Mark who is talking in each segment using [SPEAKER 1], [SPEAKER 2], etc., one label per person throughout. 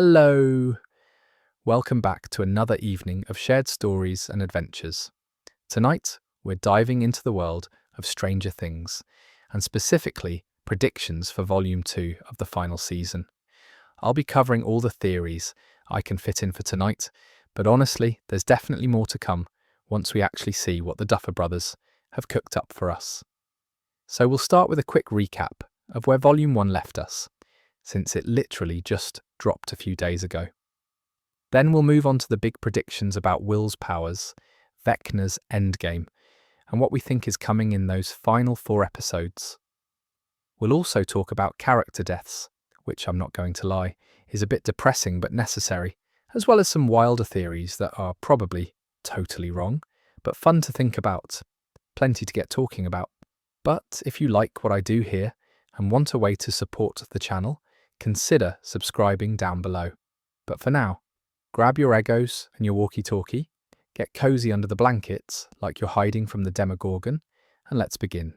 [SPEAKER 1] Hello! Welcome back to another evening of shared stories and adventures. Tonight, we're diving into the world of Stranger Things, and specifically predictions for Volume 2 of the final season. I'll be covering all the theories I can fit in for tonight, but honestly, there's definitely more to come once we actually see what the Duffer Brothers have cooked up for us. So we'll start with a quick recap of where Volume 1 left us, since it literally just dropped a few days ago. Then we'll move on to the big predictions about Will's powers, Vecna's endgame, and what we think is coming in those final 4 episodes. We'll also talk about character deaths, which I'm not going to lie, is a bit depressing but necessary, as well as some wilder theories that are probably totally wrong, but fun to think about. Plenty to get talking about. But if you like what I do here and want a way to support the channel, consider subscribing down below. But for now, grab your Eggos and your walkie-talkie, get cozy under the blankets like you're hiding from the Demogorgon, and let's begin.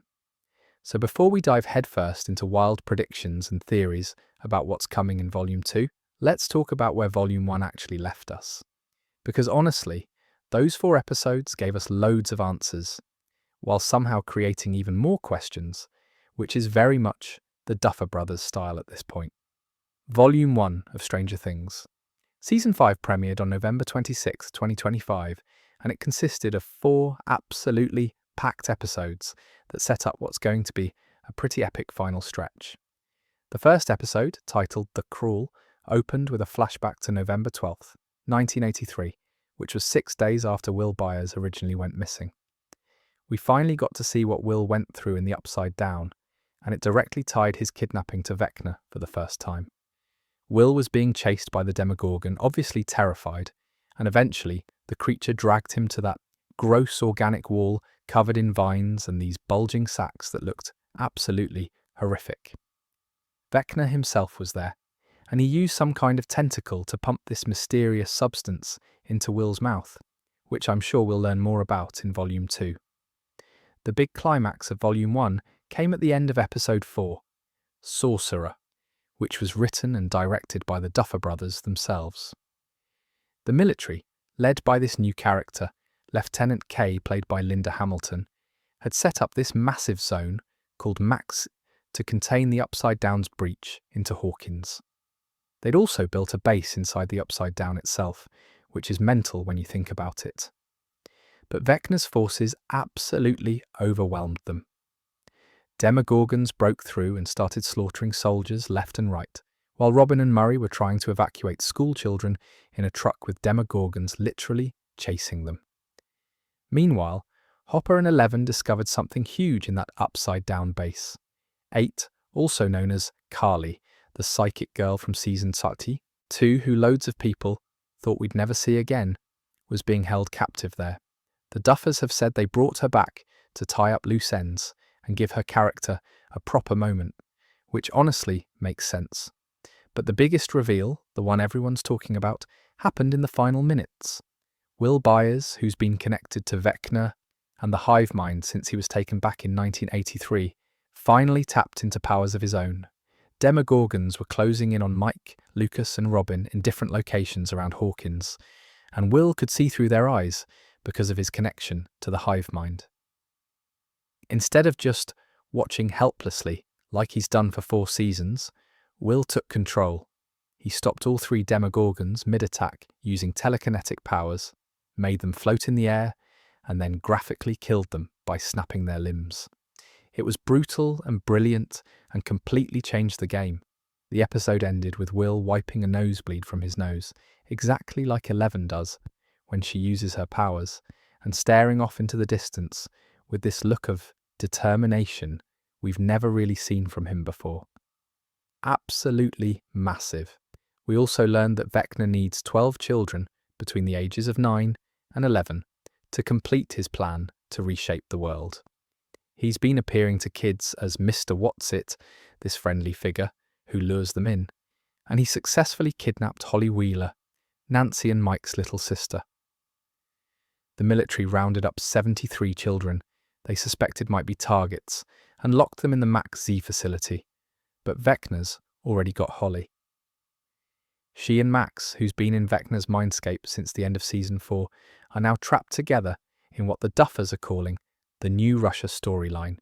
[SPEAKER 1] So before we dive headfirst into wild predictions and theories about what's coming in Volume 2, let's talk about where Volume 1 actually left us. Because honestly, those 4 episodes gave us loads of answers, while somehow creating even more questions, which is very much the Duffer Brothers style at this point. Volume 1 of Stranger Things. Season 5 premiered on November 26, 2025, and it consisted of 4 absolutely packed episodes that set up what's going to be a pretty epic final stretch. The first episode, titled The Crawl, opened with a flashback to November 12th, 1983, which was 6 days after Will Byers originally went missing. We finally got to see what Will went through in the Upside Down, and it directly tied his kidnapping to Vecna for the first time. Will was being chased by the Demogorgon, obviously terrified, and eventually the creature dragged him to that gross organic wall covered in vines and these bulging sacs that looked absolutely horrific. Vecna himself was there, and he used some kind of tentacle to pump this mysterious substance into Will's mouth, which I'm sure we'll learn more about in Volume 2. The big climax of Volume 1 came at the end of Episode 4, Sorcerer, which was written and directed by the Duffer Brothers themselves. The military, led by this new character, Lieutenant K, played by Linda Hamilton, had set up this massive zone called Max to contain the Upside Down's breach into Hawkins. They'd also built a base inside the Upside Down itself, which is mental when you think about it. But Vecna's forces absolutely overwhelmed them. Demogorgons broke through and started slaughtering soldiers left and right, while Robin and Murray were trying to evacuate school children in a truck with Demogorgons literally chasing them. Meanwhile, Hopper and 11 discovered something huge in that upside-down base. 8, also known as Carly, the psychic girl from Season 2, who loads of people thought we'd never see again, was being held captive there. The Duffers have said they brought her back to tie up loose ends and give her character a proper moment, which honestly makes sense. But the biggest reveal, the one everyone's talking about, happened in the final minutes. Will Byers, who's been connected to Vecna and the hive mind since he was taken back in 1983, finally tapped into powers of his own. Demogorgons were closing in on Mike, Lucas and Robin in different locations around Hawkins, and Will could see through their eyes because of his connection to the hive mind. Instead of just watching helplessly, like he's done for 4 seasons, Will took control. He stopped all 3 Demogorgons mid-attack using telekinetic powers, made them float in the air, and then graphically killed them by snapping their limbs. It was brutal and brilliant and completely changed the game. The episode ended with Will wiping a nosebleed from his nose, exactly like 11 does when she uses her powers, and staring off into the distance with this look of determination we've never really seen from him before. Absolutely massive. We also learned that Vecna needs 12 children between the ages of 9 and 11 to complete his plan to reshape the world. He's been appearing to kids as Mr. What's-It, this friendly figure who lures them in, and he successfully kidnapped Holly Wheeler, Nancy and Mike's little sister. The military rounded up 73 children they suspected might be targets and locked them in the Max Z facility, but Vecna's already got Holly. She and Max, who's been in Vecna's mindscape since the end of season 4, are now trapped together in what the Duffers are calling the New Russia storyline,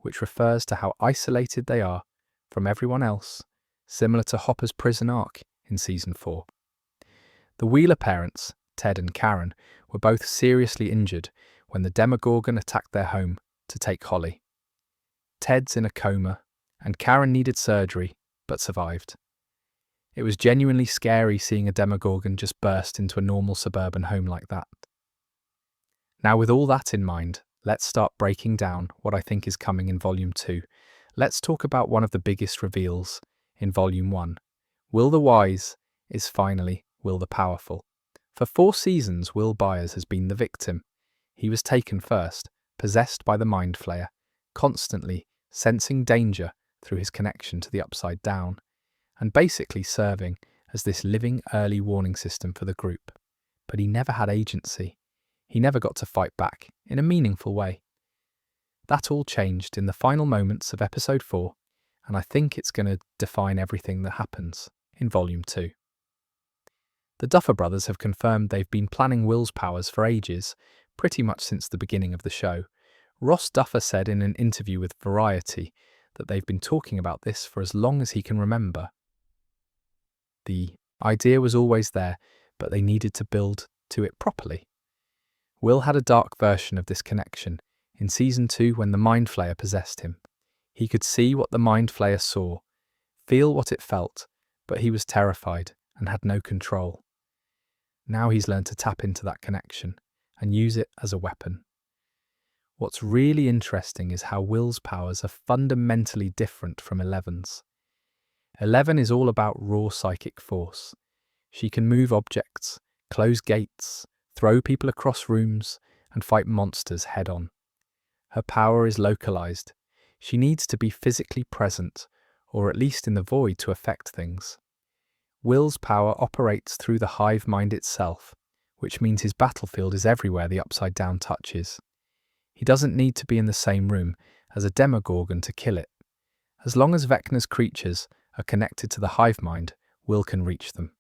[SPEAKER 1] which refers to how isolated they are from everyone else, similar to Hopper's prison arc in season 4. The Wheeler parents, Ted and Karen, were both seriously injured when the Demogorgon attacked their home to take Holly. Ted's in a coma, and Karen needed surgery, but survived. It was genuinely scary seeing a Demogorgon just burst into a normal suburban home like that. Now, with all that in mind, let's start breaking down what I think is coming in Volume 2. Let's talk about one of the biggest reveals in Volume 1. Will the Wise is finally Will the Powerful. For 4 seasons, Will Byers has been the victim. He was taken first, possessed by the Mind Flayer, constantly sensing danger through his connection to the Upside Down, and basically serving as this living early warning system for the group. But he never had agency. He never got to fight back in a meaningful way. That all changed in the final moments of Episode 4, and I think it's going to define everything that happens in Volume 2. The Duffer Brothers have confirmed they've been planning Will's powers for ages, pretty much since the beginning of the show. Ross Duffer said in an interview with Variety that they've been talking about this for as long as he can remember. The idea was always there, but they needed to build to it properly. Will had a dark version of this connection in Season 2 when the Mind Flayer possessed him. He could see what the Mind Flayer saw, feel what it felt, but he was terrified and had no control. Now he's learned to tap into that connection and use it as a weapon. What's really interesting is how Will's powers are fundamentally different from Eleven's. 11 is all about raw psychic force. She can move objects, close gates, throw people across rooms, and fight monsters head-on. Her power is localized. She needs to be physically present, or at least in the void to affect things. Will's power operates through the hive mind itself, which means his battlefield is everywhere the Upside Down touches. He doesn't need to be in the same room as a Demogorgon to kill it. As long as Vecna's creatures are connected to the hive mind, Will can reach them.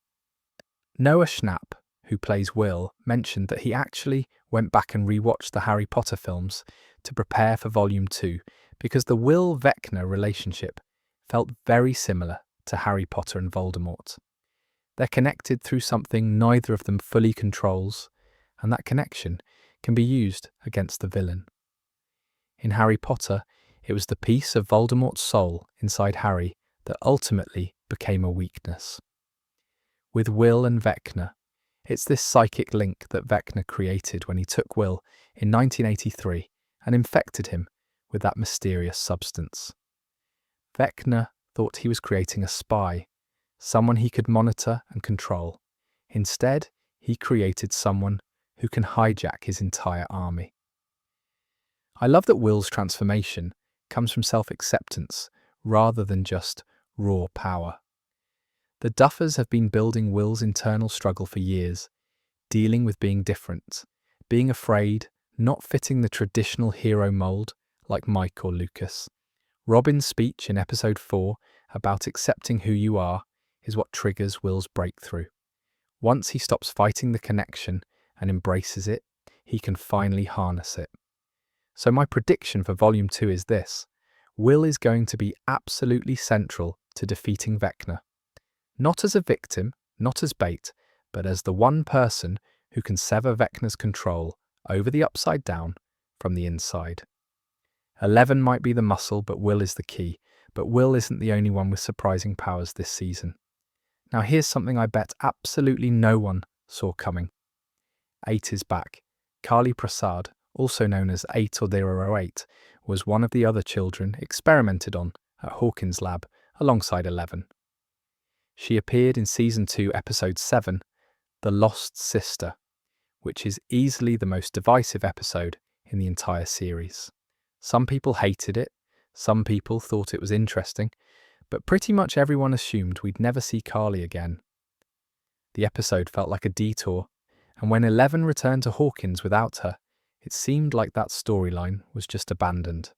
[SPEAKER 1] Noah Schnapp, who plays Will, mentioned that he actually went back and rewatched the Harry Potter films to prepare for Volume 2 because the Will-Vecna relationship felt very similar to Harry Potter and Voldemort. They're connected through something neither of them fully controls, and that connection can be used against the villain. In Harry Potter, it was the piece of Voldemort's soul inside Harry that ultimately became a weakness. With Will and Vecna, it's this psychic link that Vecna created when he took Will in 1983 and infected him with that mysterious substance. Vecna thought he was creating a spy, someone he could monitor and control. Instead, he created someone who can hijack his entire army. I love that Will's transformation comes from self-acceptance rather than just raw power. The Duffers have been building Will's internal struggle for years, dealing with being different, being afraid, not fitting the traditional hero mold like Mike or Lucas. Robin's speech in Episode 4 about accepting who you are is what triggers Will's breakthrough. Once he stops fighting the connection and embraces it, he can finally harness it. So my prediction for Volume 2 is this: Will is going to be absolutely central to defeating Vecna. Not as a victim, not as bait, but as the one person who can sever Vecna's control over the Upside Down from the inside. 11 might be the muscle, but Will is the key. But Will isn't the only one with surprising powers this season. Now here's something I bet absolutely no one saw coming. 8 is back. Kali Prasad, also known as 8 or 008, was one of the other children experimented on at Hawkins' lab alongside 11. She appeared in Season 2, Episode 7, The Lost Sister, which is easily the most divisive episode in the entire series. Some people hated it, some people thought it was interesting, but pretty much everyone assumed we'd never see Kali again. The episode felt like a detour, and when 11 returned to Hawkins without her, it seemed like that storyline was just abandoned.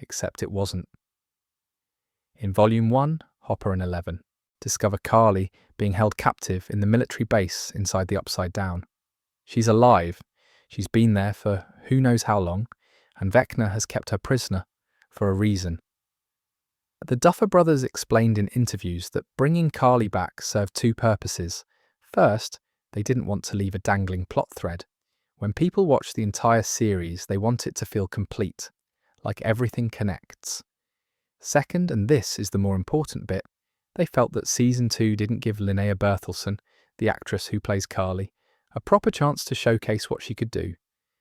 [SPEAKER 1] Except it wasn't. In Volume 1, Hopper and 11, discover Carly being held captive in the military base inside the Upside Down. She's alive, she's been there for who knows how long, and Vecna has kept her prisoner for a reason. The Duffer Brothers explained in interviews that bringing Carly back served two purposes. First, they didn't want to leave a dangling plot thread. When people watch the entire series, they want it to feel complete, like everything connects. Second, and this is the more important bit, they felt that Season 2 didn't give Linnea Berthelsen, the actress who plays Carly, a proper chance to showcase what she could do.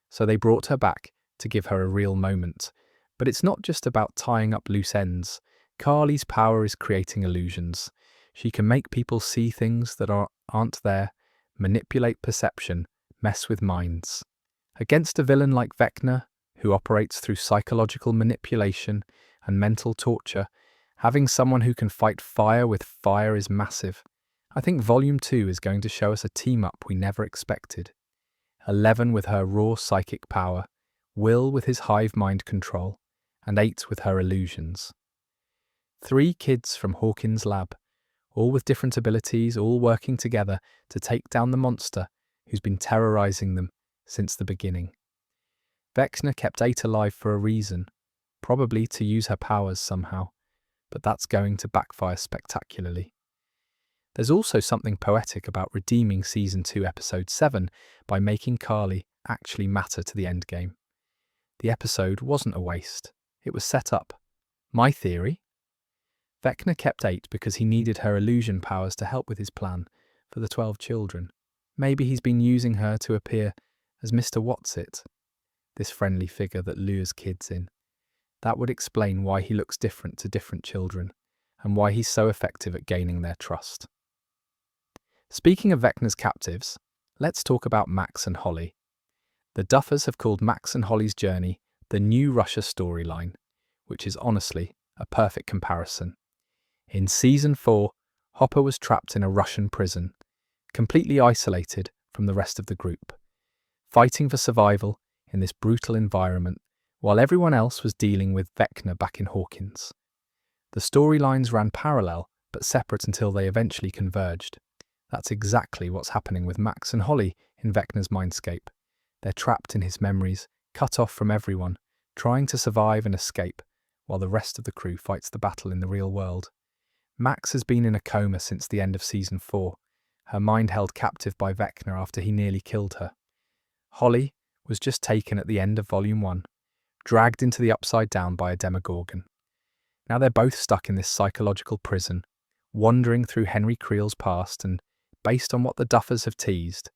[SPEAKER 1] So they brought her back to give her a real moment. But it's not just about tying up loose ends. Carly's power is creating illusions. She can make people see things that aren't there, manipulate perception, mess with minds. Against a villain like Vecna, who operates through psychological manipulation and mental torture, having someone who can fight fire with fire is massive. I think Volume 2 is going to show us a team-up we never expected. Eleven with her raw psychic power, Will with his hive mind control, and 8 with her illusions. 3 kids from Hawkins' lab, all with different abilities, all working together to take down the monster who's been terrorizing them since the beginning. Vecna kept 8 alive for a reason, probably to use her powers somehow, but that's going to backfire spectacularly. There's also something poetic about redeeming Season 2 Episode 7 by making Carly actually matter to the endgame. The episode wasn't a waste, it was set up. My theory? Vecna kept 8 because he needed her illusion powers to help with his plan for the 12 children. Maybe he's been using her to appear as Mr. What's-It, this friendly figure that lures kids in. That would explain why he looks different to different children, and why he's so effective at gaining their trust. Speaking of Vecna's captives, let's talk about Max and Holly. The Duffers have called Max and Holly's journey the New Russia storyline, which is honestly a perfect comparison. In Season 4, Hopper was trapped in a Russian prison, completely isolated from the rest of the group, fighting for survival in this brutal environment, while everyone else was dealing with Vecna back in Hawkins. The storylines ran parallel, but separate until they eventually converged. That's exactly what's happening with Max and Holly in Vecna's mindscape. They're trapped in his memories, cut off from everyone, trying to survive and escape, while the rest of the crew fights the battle in the real world. Max has been in a coma since the end of Season 4, her mind held captive by Vecna after he nearly killed her. Holly was just taken at the end of Volume 1, dragged into the Upside Down by a Demogorgon. Now they're both stuck in this psychological prison, wandering through Henry Creel's past, and based on what the Duffers have teased,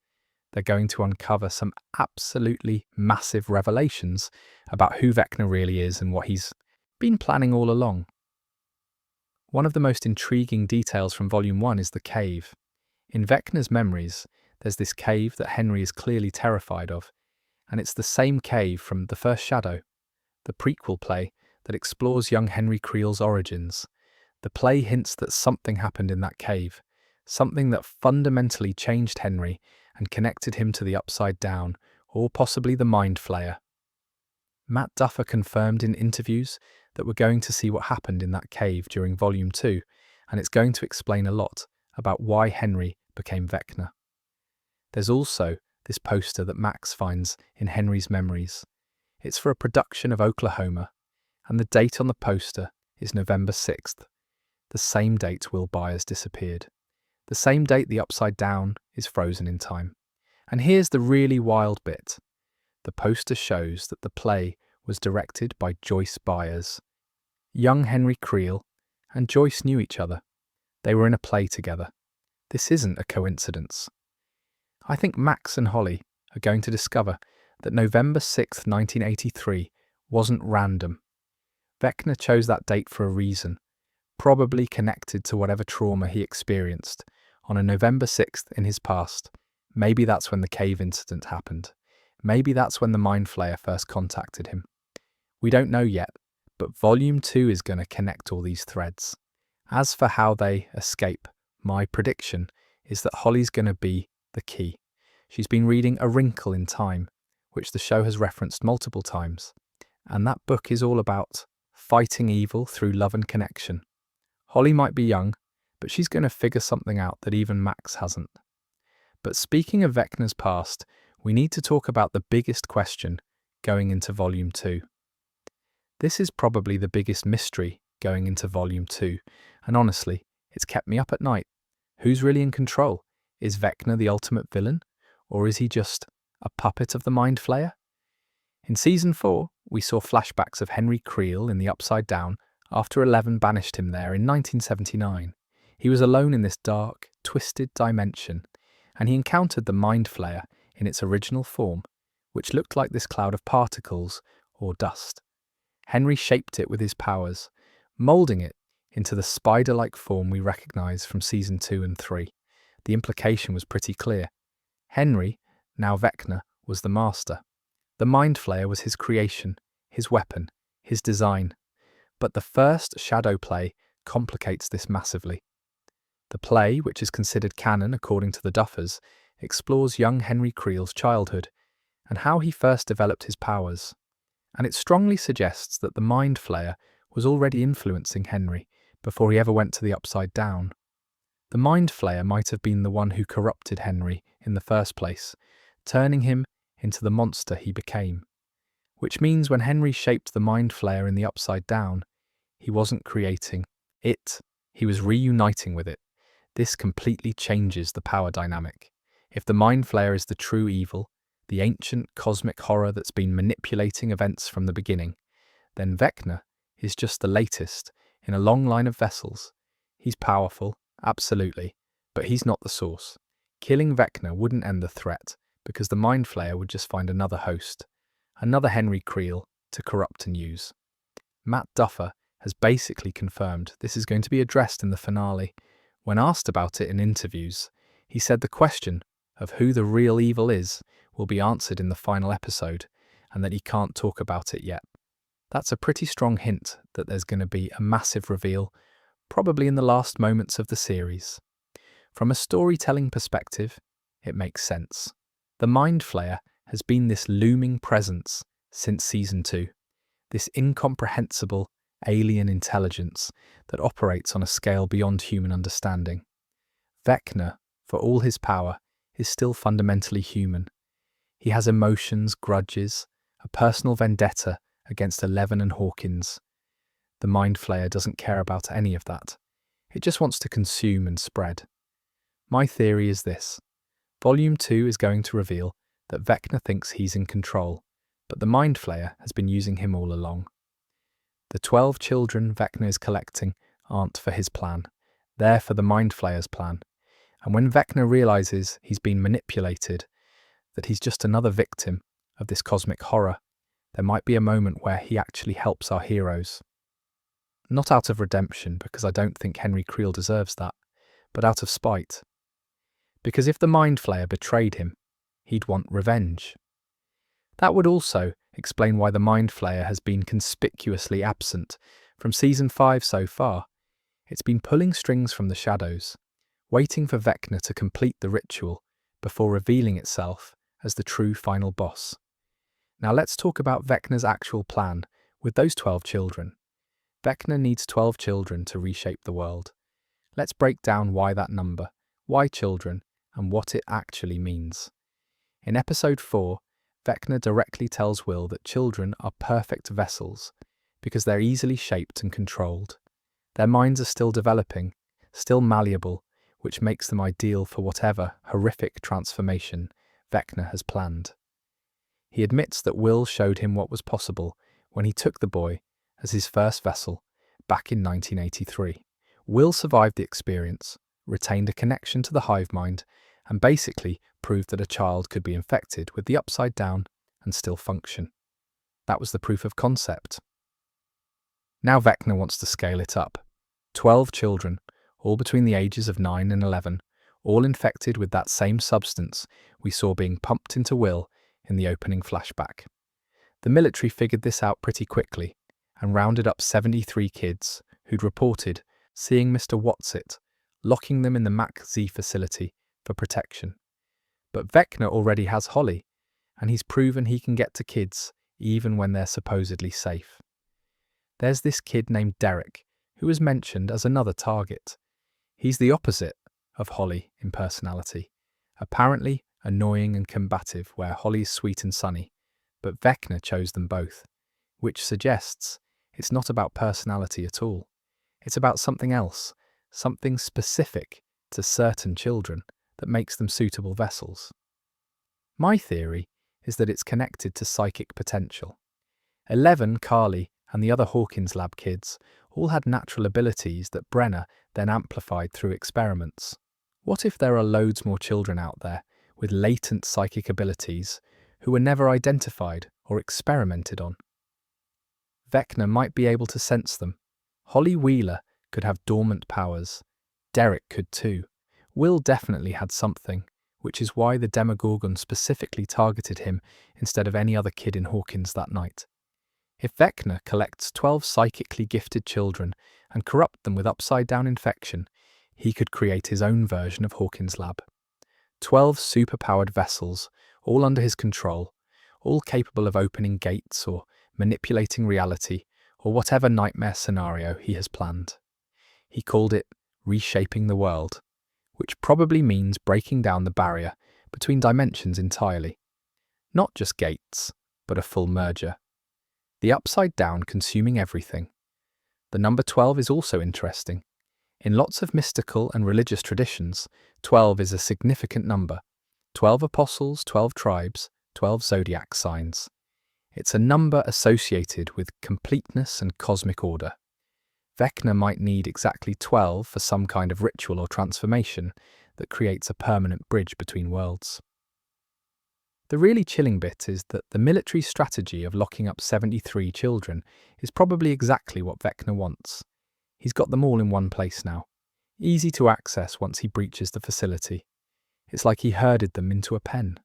[SPEAKER 1] they're going to uncover some absolutely massive revelations about who Vecna really is and what he's been planning all along. One of the most intriguing details from Volume 1 is the cave. In Vecna's memories, there's this cave that Henry is clearly terrified of, and it's the same cave from The First Shadow, the prequel play that explores young Henry Creel's origins. The play hints that something happened in that cave, something that fundamentally changed Henry and connected him to the Upside Down, or possibly the Mind Flayer. Matt Duffer confirmed in interviews that we're going to see what happened in that cave during Volume 2, and it's going to explain a lot about why Henry became Vecna. There's also this poster that Max finds in Henry's memories. It's for a production of Oklahoma, and the date on the poster is November 6th, the same date Will Byers disappeared. The same date the Upside Down is frozen in time. And here's the really wild bit. The poster shows that the play was directed by Joyce Byers. Young Henry Creel and Joyce knew each other. They were in a play together. This isn't a coincidence. I think Max and Holly are going to discover that November 6th, 1983 wasn't random. Vecna chose that date for a reason, probably connected to whatever trauma he experienced on a November 6th in his past. Maybe that's when the cave incident happened. Maybe that's when the Mind Flayer first contacted him. We don't know yet, but Volume 2 is going to connect all these threads. As for how they escape, my prediction is that Holly's going to be the key. She's been reading A Wrinkle in Time, which the show has referenced multiple times, and that book is all about fighting evil through love and connection. Holly might be young, but she's going to figure something out that even Max hasn't. But speaking of Vecna's past, we need to talk about the biggest question going into Volume 2. This is probably the biggest mystery going into Volume 2, and honestly, it's kept me up at night. Who's really in control? Is Vecna the ultimate villain, or is he just a puppet of the Mind Flayer? In Season 4, we saw flashbacks of Henry Creel in the Upside Down after 11 banished him there in 1979. He was alone in this dark, twisted dimension, and he encountered the Mind Flayer in its original form, which looked like this cloud of particles or dust. Henry shaped it with his powers, moulding it into the spider-like form we recognise from Season 2 and 3. The implication was pretty clear. Henry, now Vecna, was the master. The Mind Flayer was his creation, his weapon, his design. But the first shadow play complicates this massively. The play, which is considered canon according to the Duffers, explores young Henry Creel's childhood and how he first developed his powers. And it strongly suggests that the Mind Flayer was already influencing Henry before he ever went to the Upside Down. The Mind Flayer might have been the one who corrupted Henry in the first place, turning him into the monster he became. Which means when Henry shaped the Mind Flayer in the Upside Down, he wasn't creating it, he was reuniting with it. This completely changes the power dynamic. If the Mind Flayer is the true evil, the ancient cosmic horror that's been manipulating events from the beginning, then Vecna is just the latest in a long line of vessels. He's powerful, absolutely, but he's not the source. Killing Vecna wouldn't end the threat, because the Mind Flayer would just find another host, another Henry Creel, to corrupt and use. Matt Duffer has basically confirmed this is going to be addressed in the finale. When asked about it in interviews, he said the question of who the real evil is will be answered in the final episode, and that he can't talk about it yet. That's a pretty strong hint that there's going to be a massive reveal, probably in the last moments of the series. From a storytelling perspective, it makes sense. The Mind Flayer has been this looming presence since Season 2, this incomprehensible alien intelligence that operates on a scale beyond human understanding. Vecna, for all his power, is still fundamentally human. He has emotions, grudges, a personal vendetta against Eleven and Hawkins. The Mind Flayer doesn't care about any of that. It just wants to consume and spread. My theory is this. Volume 2 is going to reveal that Vecna thinks he's in control, but the Mind Flayer has been using him all along. The 12 children Vecna is collecting aren't for his plan. They're for the Mind Flayer's plan. And when Vecna realizes he's been manipulated, that he's just another victim of this cosmic horror, there might be a moment where he actually helps our heroes. Not out of redemption, because I don't think Henry Creel deserves that, but out of spite. Because if the Mind Flayer betrayed him, he'd want revenge. That would also explain why the Mind Flayer has been conspicuously absent from Season 5 so far. It's been pulling strings from the shadows, waiting for Vecna to complete the ritual before revealing itself as the true final boss. Now let's talk about Vecna's actual plan with those 12 children. Vecna needs 12 children to reshape the world. Let's break down why that number, why children, and what it actually means. In Episode 4, Vecna directly tells Will that children are perfect vessels because they're easily shaped and controlled. Their minds are still developing, still malleable, which makes them ideal for whatever horrific transformation Vecna has planned. He admits that Will showed him what was possible when he took the boy as his first vessel back in 1983. Will survived the experience, retained a connection to the hive mind, and basically proved that a child could be infected with the Upside Down and still function. That was the proof of concept. Now Vecna wants to scale it up. 12 children, all between the ages of 9 and 11, all infected with that same substance we saw being pumped into Will in the opening flashback. The military figured this out pretty quickly and rounded up 73 kids who'd reported seeing Mr. Whatsit, locking them in the Mach-Z facility for protection. But Vecna already has Holly, and he's proven he can get to kids even when they're supposedly safe. There's this kid named Derek, who is mentioned as another target. He's the opposite of Holly in personality, apparently annoying and combative where Holly's sweet and sunny, but Vecna chose them both, which suggests it's not about personality at all. It's about something else, something specific to certain children that makes them suitable vessels. My theory is that it's connected to psychic potential. 11, Carly, and the other Hawkins lab kids all had natural abilities that Brenner then amplified through experiments. What if there are loads more children out there with latent psychic abilities who were never identified or experimented on? Vecna might be able to sense them. Holly Wheeler could have dormant powers. Derek could too. Will definitely had something, which is why the Demogorgon specifically targeted him instead of any other kid in Hawkins that night. If Vecna collects 12 psychically gifted children and corrupt them with upside-down infection, he could create his own version of Hawkins' lab. 12 superpowered vessels, all under his control, all capable of opening gates or manipulating reality or whatever nightmare scenario he has planned. He called it reshaping the world, which probably means breaking down the barrier between dimensions entirely. Not just gates, but a full merger. The upside down consuming everything. The number 12 is also interesting. In lots of mystical and religious traditions, 12 is a significant number. 12 apostles, 12 tribes, 12 zodiac signs. It's a number associated with completeness and cosmic order. Vecna might need exactly 12 for some kind of ritual or transformation that creates a permanent bridge between worlds. The really chilling bit is that the military strategy of locking up 73 children is probably exactly what Vecna wants. He's got them all in one place now, easy to access once he breaches the facility. It's like he herded them into a pen.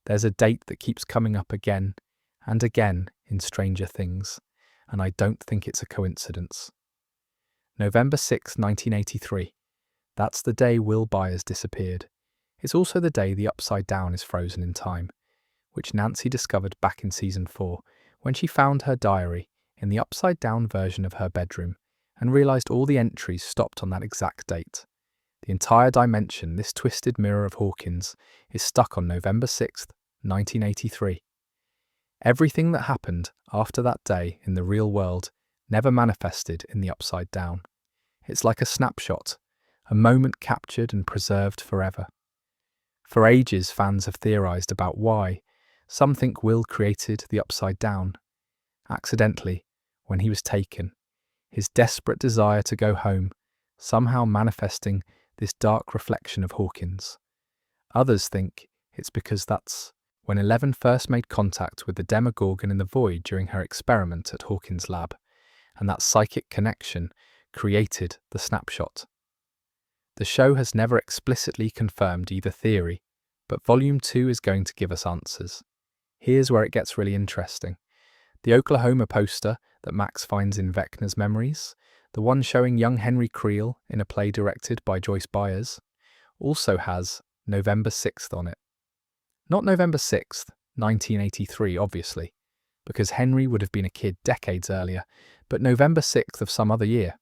[SPEAKER 1] There's a date that keeps coming up again and again in Stranger Things, and I don't think it's a coincidence. November 6, 1983. That's the day Will Byers disappeared. It's also the day the Upside Down is frozen in time, which Nancy discovered back in Season 4 when she found her diary in the Upside Down version of her bedroom and realised all the entries stopped on that exact date. The entire dimension, this twisted mirror of Hawkins, is stuck on November 6th, 1983. Everything that happened after that day in the real world never manifested in the Upside Down. It's like a snapshot, a moment captured and preserved forever. For ages, fans have theorised about why. Some think Will created the Upside Down, accidentally, when he was taken, his desperate desire to go home, somehow manifesting this dark reflection of Hawkins. Others think it's because that's when 11 first made contact with the Demogorgon in the void during her experiment at Hawkins' lab, and that psychic connection created the snapshot. The show has never explicitly confirmed either theory, but Volume 2 is going to give us answers. Here's where it gets really interesting. The Oklahoma poster that Max finds in Vecna's memories, the one showing young Henry Creel in a play directed by Joyce Byers, also has November 6th on it. Not November 6th, 1983, obviously, because Henry would have been a kid decades earlier, but November 6th of some other year,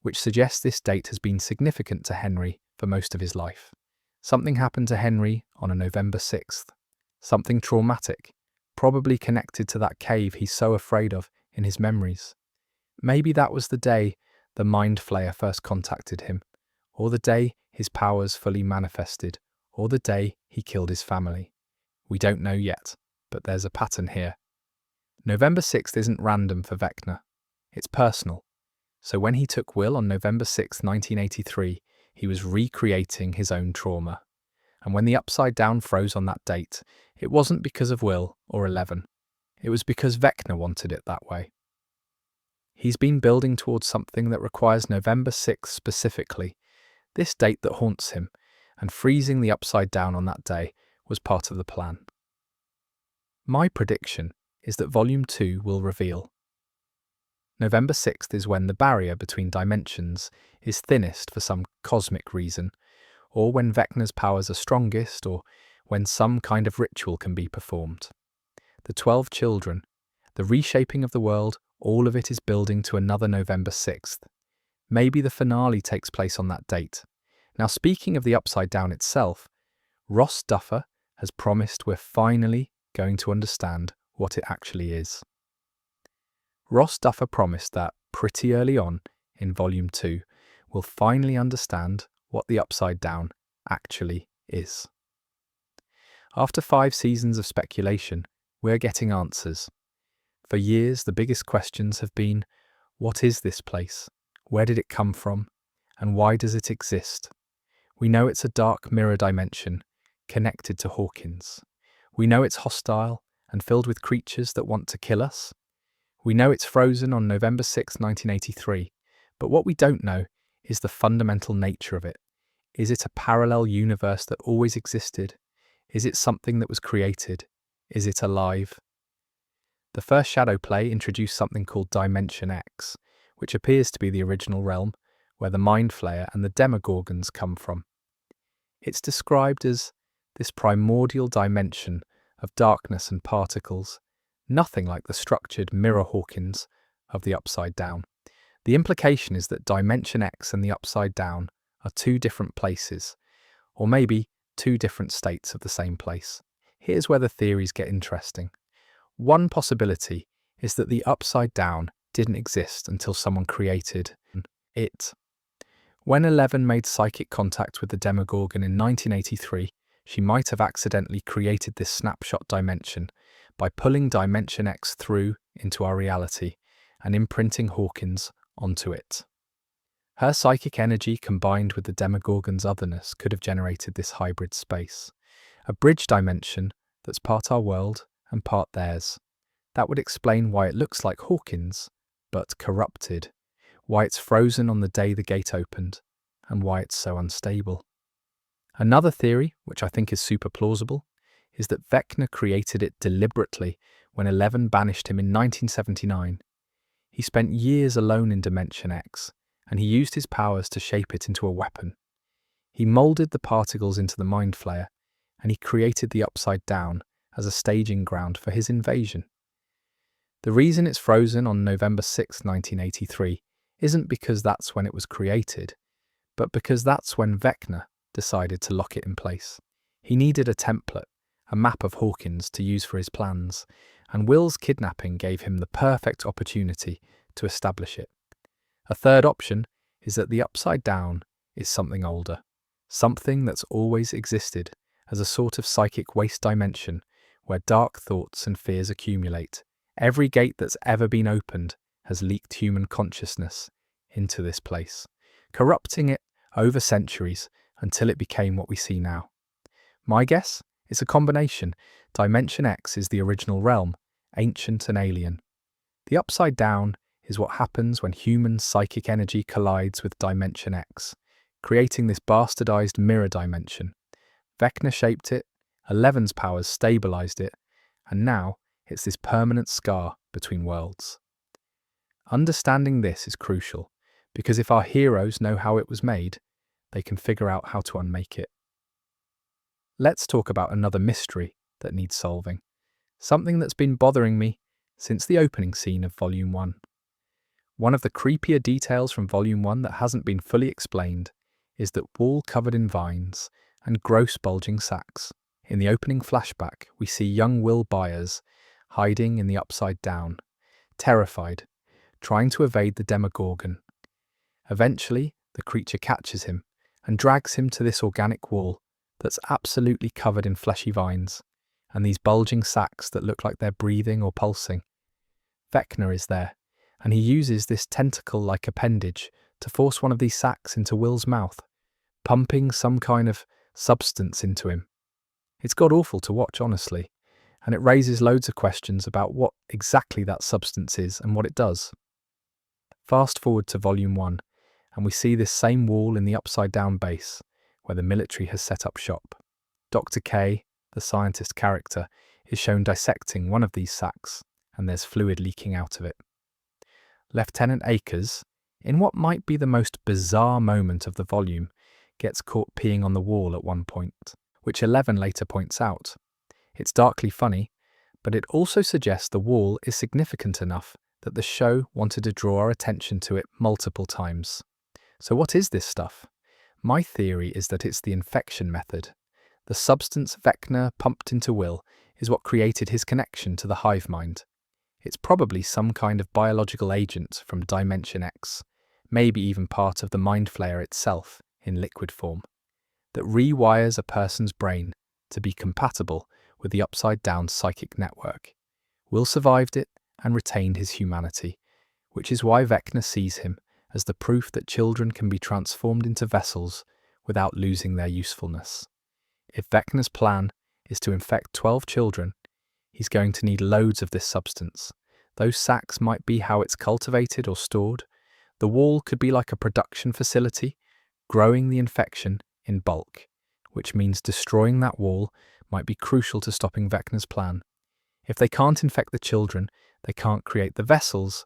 [SPEAKER 1] which suggests this date has been significant to Henry for most of his life. Something happened to Henry on a November 6th. Something traumatic, probably connected to that cave he's so afraid of in his memories. Maybe that was the day the Mind Flayer first contacted him, or the day his powers fully manifested, or the day he killed his family. We don't know yet, but there's a pattern here. November 6th isn't random for Vecna. It's personal. So when he took Will on November 6, 1983, he was recreating his own trauma. And when the Upside Down froze on that date, it wasn't because of Will or 11. It was because Vecna wanted it that way. He's been building towards something that requires November 6 specifically, this date that haunts him, and freezing the Upside Down on that day was part of the plan. My prediction is that Volume 2 will reveal. November 6th is when the barrier between dimensions is thinnest for some cosmic reason, or when Vecna's powers are strongest, or when some kind of ritual can be performed. The 12 children, the reshaping of the world, all of it is building to another November 6th. Maybe the finale takes place on that date. Now, speaking of the Upside Down itself, Ross Duffer has promised we're finally going to understand what it actually is. Ross Duffer promised that pretty early on in Volume 2, we'll finally understand what the Upside Down actually is. After 5 seasons of speculation, we're getting answers. For years, the biggest questions have been, what is this place? Where did it come from? And why does it exist? We know it's a dark mirror dimension connected to Hawkins. We know it's hostile and filled with creatures that want to kill us. We know it's frozen on November 6, 1983, but what we don't know is the fundamental nature of it. Is it a parallel universe that always existed? Is it something that was created? Is it alive? The first Shadow play introduced something called Dimension X, which appears to be the original realm where the Mind Flayer and the Demogorgons come from. It's described as this primordial dimension of darkness and particles, nothing like the structured mirror Hawkins of the Upside Down. The implication is that Dimension X and the Upside Down are 2 different places, or maybe 2 different states of the same place. Here's where the theories get interesting. One possibility is that the Upside Down didn't exist until someone created it. When Eleven made psychic contact with the Demogorgon in 1983, she might have accidentally created this snapshot dimension by pulling Dimension X through into our reality and imprinting Hawkins onto it. Her psychic energy combined with the Demogorgon's otherness could have generated this hybrid space, a bridge dimension that's part our world and part theirs. That would explain why it looks like Hawkins, but corrupted, why it's frozen on the day the gate opened, and why it's so unstable. Another theory, which I think is super plausible, is that Vecna created it deliberately when Eleven banished him in 1979. He spent years alone in Dimension X, and he used his powers to shape it into a weapon. He moulded the particles into the Mind Flayer, and he created the Upside Down as a staging ground for his invasion. The reason it's frozen on November 6, 1983, isn't because that's when it was created, but because that's when Vecna decided to lock it in place. He needed a template, a map of Hawkins to use for his plans, and Will's kidnapping gave him the perfect opportunity to establish it. A third option is that the Upside Down is something older, something that's always existed as a sort of psychic waste dimension where dark thoughts and fears accumulate. Every gate that's ever been opened has leaked human consciousness into this place, corrupting it over centuries until it became what we see now. My guess is a combination. Dimension X is the original realm, ancient and alien. The Upside Down is what happens when human psychic energy collides with Dimension X, creating this bastardized mirror dimension. Vecna shaped it, Eleven's powers stabilized it, and now it's this permanent scar between worlds. Understanding this is crucial, because if our heroes know how it was made, they can figure out how to unmake it. Let's talk about another mystery that needs solving, something that's been bothering me since the opening scene of Volume 1. One of the creepier details from Volume 1 that hasn't been fully explained is that wall covered in vines and gross bulging sacs. In the opening flashback, we see young Will Byers hiding in the Upside Down, terrified, trying to evade the Demogorgon. Eventually, the creature catches him and drags him to this organic wall that's absolutely covered in fleshy vines and these bulging sacs that look like they're breathing or pulsing. Vecna is there, and he uses this tentacle-like appendage to force one of these sacs into Will's mouth, pumping some kind of substance into him. It's god-awful to watch, honestly, and it raises loads of questions about what exactly that substance is and what it does. Fast forward to Volume 1, and we see this same wall in the Upside Down base, where the military has set up shop. Dr. K, the scientist character, is shown dissecting one of these sacs, and there's fluid leaking out of it. Lieutenant Akers, in what might be the most bizarre moment of the volume, gets caught peeing on the wall at one point, which Eleven later points out. It's darkly funny, but it also suggests the wall is significant enough that the show wanted to draw our attention to it multiple times. So what is this stuff? My theory is that it's the infection method. The substance Vecna pumped into Will is what created his connection to the hive mind. It's probably some kind of biological agent from Dimension X, maybe even part of the mind flayer itself in liquid form, that rewires a person's brain to be compatible with the upside-down psychic network. Will survived it and retained his humanity, which is why Vecna sees him as the proof that children can be transformed into vessels without losing their usefulness. If Vecna's plan is to infect 12 children, he's going to need loads of this substance. Those sacs might be how it's cultivated or stored. The wall could be like a production facility, growing the infection in bulk, which means destroying that wall might be crucial to stopping Vecna's plan. If they can't infect the children, they can't create the vessels,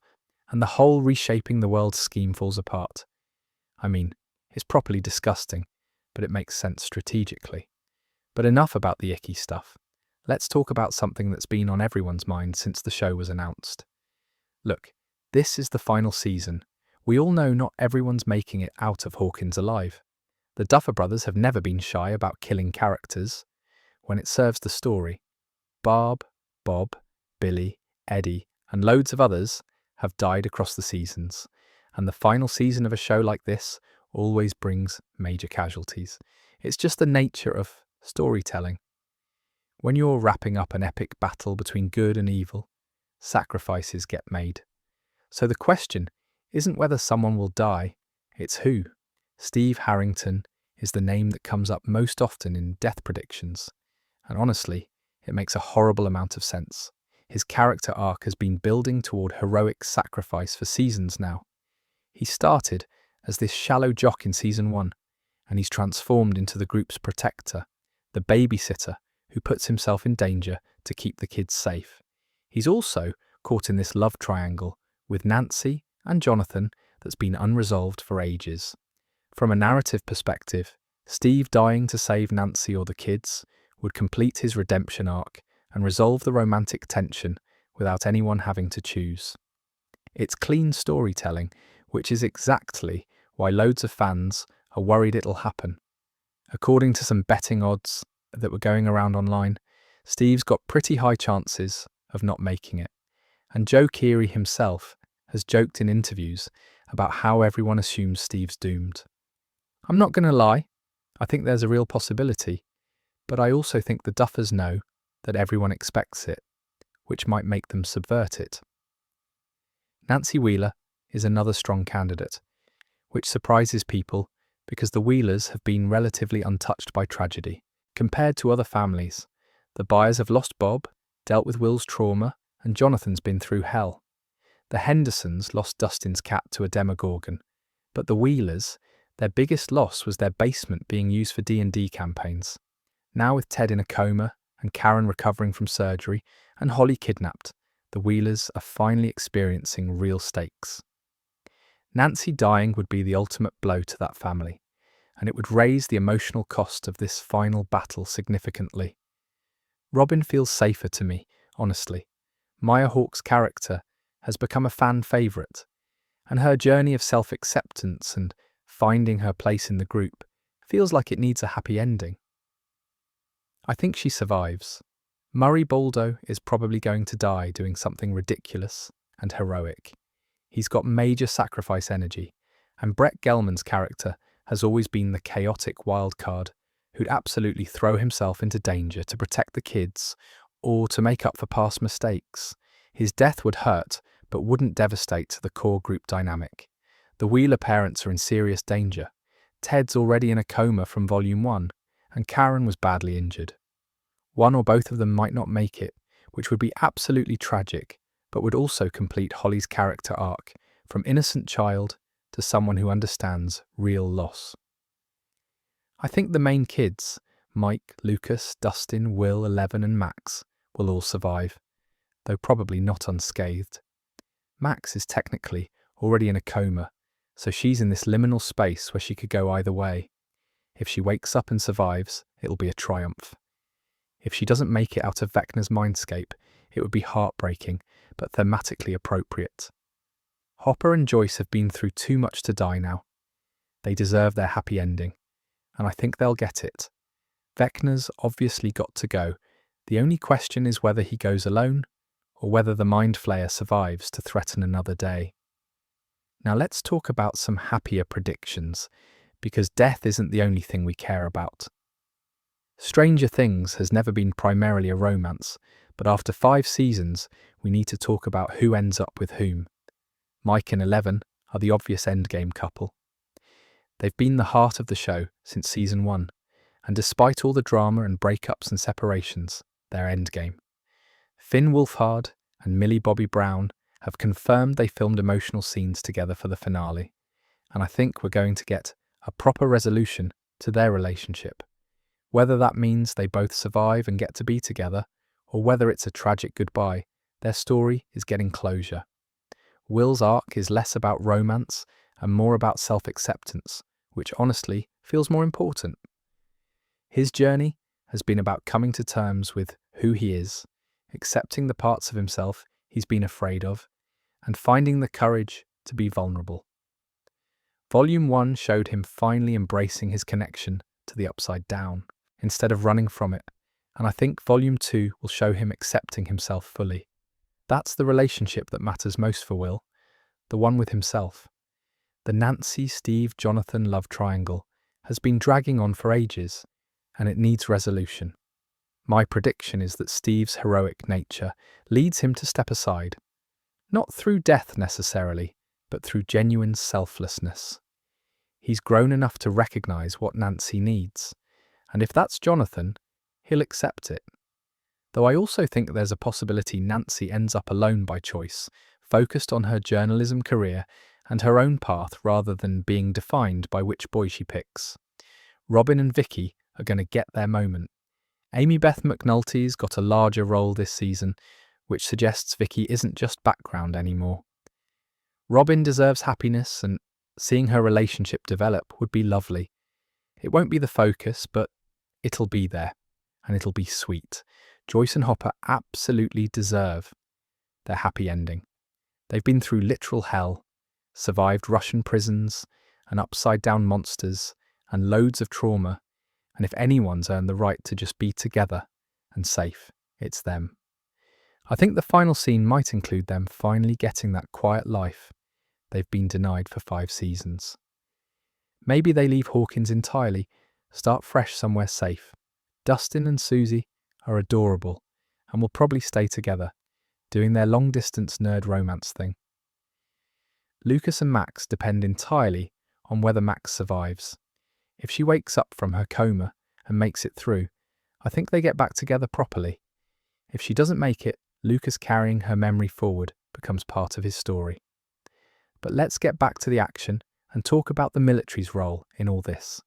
[SPEAKER 1] and the whole reshaping the world scheme falls apart. I mean, it's properly disgusting, but it makes sense strategically. But enough about the icky stuff. Let's talk about something that's been on everyone's mind since the show was announced. Look, this is the final season. We all know not everyone's making it out of Hawkins alive. The Duffer Brothers have never been shy about killing characters when it serves the story. Barb, Bob, Billy, Eddie, and loads of others have died across the seasons, and the final season of a show like this always brings major casualties. It's just the nature of storytelling. When you're wrapping up an epic battle between good and evil, sacrifices get made. So the question isn't whether someone will die, it's who. Steve Harrington is the name that comes up most often in death predictions, and honestly, it makes a horrible amount of sense. His character arc has been building toward heroic sacrifice for seasons now. He started as this shallow jock in season 1, and he's transformed into the group's protector, the babysitter who puts himself in danger to keep the kids safe. He's also caught in this love triangle with Nancy and Jonathan that's been unresolved for ages. From a narrative perspective, Steve dying to save Nancy or the kids would complete his redemption arc and resolve the romantic tension without anyone having to choose. It's clean storytelling, which is exactly why loads of fans are worried it'll happen. According to some betting odds that were going around online, Steve's got pretty high chances of not making it. And Joe Keery himself has joked in interviews about how everyone assumes Steve's doomed. I'm not going to lie, I think there's a real possibility, but I also think the Duffers know that everyone expects it, which might make them subvert it. Nancy Wheeler is another strong candidate, which surprises people because the Wheelers have been relatively untouched by tragedy. Compared to other families, the Byers have lost Bob, dealt with Will's trauma, and Jonathan's been through hell. The Hendersons lost Dustin's cat to a Demogorgon, but the Wheelers, their biggest loss was their basement being used for D&D campaigns. Now with Ted in a coma, and Karen recovering from surgery, and Holly kidnapped, the Wheelers are finally experiencing real stakes. Nancy dying would be the ultimate blow to that family, and it would raise the emotional cost of this final battle significantly. Robin feels safer to me, honestly. Maya Hawke's character has become a fan favourite, and her journey of self-acceptance and finding her place in the group feels like it needs a happy ending. I think she survives. Murray Baldo is probably going to die doing something ridiculous and heroic. He's got major sacrifice energy, and Brett Gelman's character has always been the chaotic wild card who'd absolutely throw himself into danger to protect the kids or to make up for past mistakes. His death would hurt, but wouldn't devastate the core group dynamic. The Wheeler parents are in serious danger. Ted's already in a coma from Volume 1, and Karen was badly injured. One or both of them might not make it, which would be absolutely tragic, but would also complete Holly's character arc from innocent child to someone who understands real loss. I think the main kids, Mike, Lucas, Dustin, Will, Eleven and Max, will all survive, though probably not unscathed. Max is technically already in a coma, so she's in this liminal space where she could go either way. If she wakes up and survives, it'll be a triumph. If she doesn't make it out of Vecna's mindscape, it would be heartbreaking, but thematically appropriate. Hopper and Joyce have been through too much to die now. They deserve their happy ending, and I think they'll get it. Vecna's obviously got to go. The only question is whether he goes alone, or whether the Mind Flayer survives to threaten another day. Now let's talk about some happier predictions, because death isn't the only thing we care about. Stranger Things has never been primarily a romance, but after 5 seasons, we need to talk about who ends up with whom. Mike and Eleven are the obvious endgame couple. They've been the heart of the show since season 1, and despite all the drama and breakups and separations, they're endgame. Finn Wolfhard and Millie Bobby Brown have confirmed they filmed emotional scenes together for the finale, and I think we're going to get a proper resolution to their relationship. Whether that means they both survive and get to be together, or whether it's a tragic goodbye, their story is getting closure. Will's arc is less about romance and more about self-acceptance, which honestly feels more important. His journey has been about coming to terms with who he is, accepting the parts of himself he's been afraid of, and finding the courage to be vulnerable. Volume 1 showed him finally embracing his connection to the Upside Down, instead of running from it, and I think Volume 2 will show him accepting himself fully. That's the relationship that matters most for Will, the one with himself. The Nancy, Steve, Jonathan love triangle has been dragging on for ages, and it needs resolution. My prediction is that Steve's heroic nature leads him to step aside, not through death necessarily, but through genuine selflessness. He's grown enough to recognize what Nancy needs, and if that's Jonathan, he'll accept it. Though I also think there's a possibility Nancy ends up alone by choice, focused on her journalism career and her own path rather than being defined by which boy she picks. Robin and Vicky are going to get their moment. Amy Beth McNulty's got a larger role this season, which suggests Vicky isn't just background anymore. Robin deserves happiness, and seeing her relationship develop would be lovely. It won't be the focus, but it'll be there, and it'll be sweet. Joyce and Hopper absolutely deserve their happy ending. They've been through literal hell, survived Russian prisons and upside-down monsters and loads of trauma, and if anyone's earned the right to just be together and safe, it's them. I think the final scene might include them finally getting that quiet life they've been denied for 5 seasons. Maybe they leave Hawkins entirely, start fresh somewhere safe. Dustin and Susie are adorable and will probably stay together, doing their long-distance nerd romance thing. Lucas and Max depend entirely on whether Max survives. If she wakes up from her coma and makes it through, I think they get back together properly. If she doesn't make it, Lucas carrying her memory forward becomes part of his story. But let's get back to the action and talk about the military's role in all this.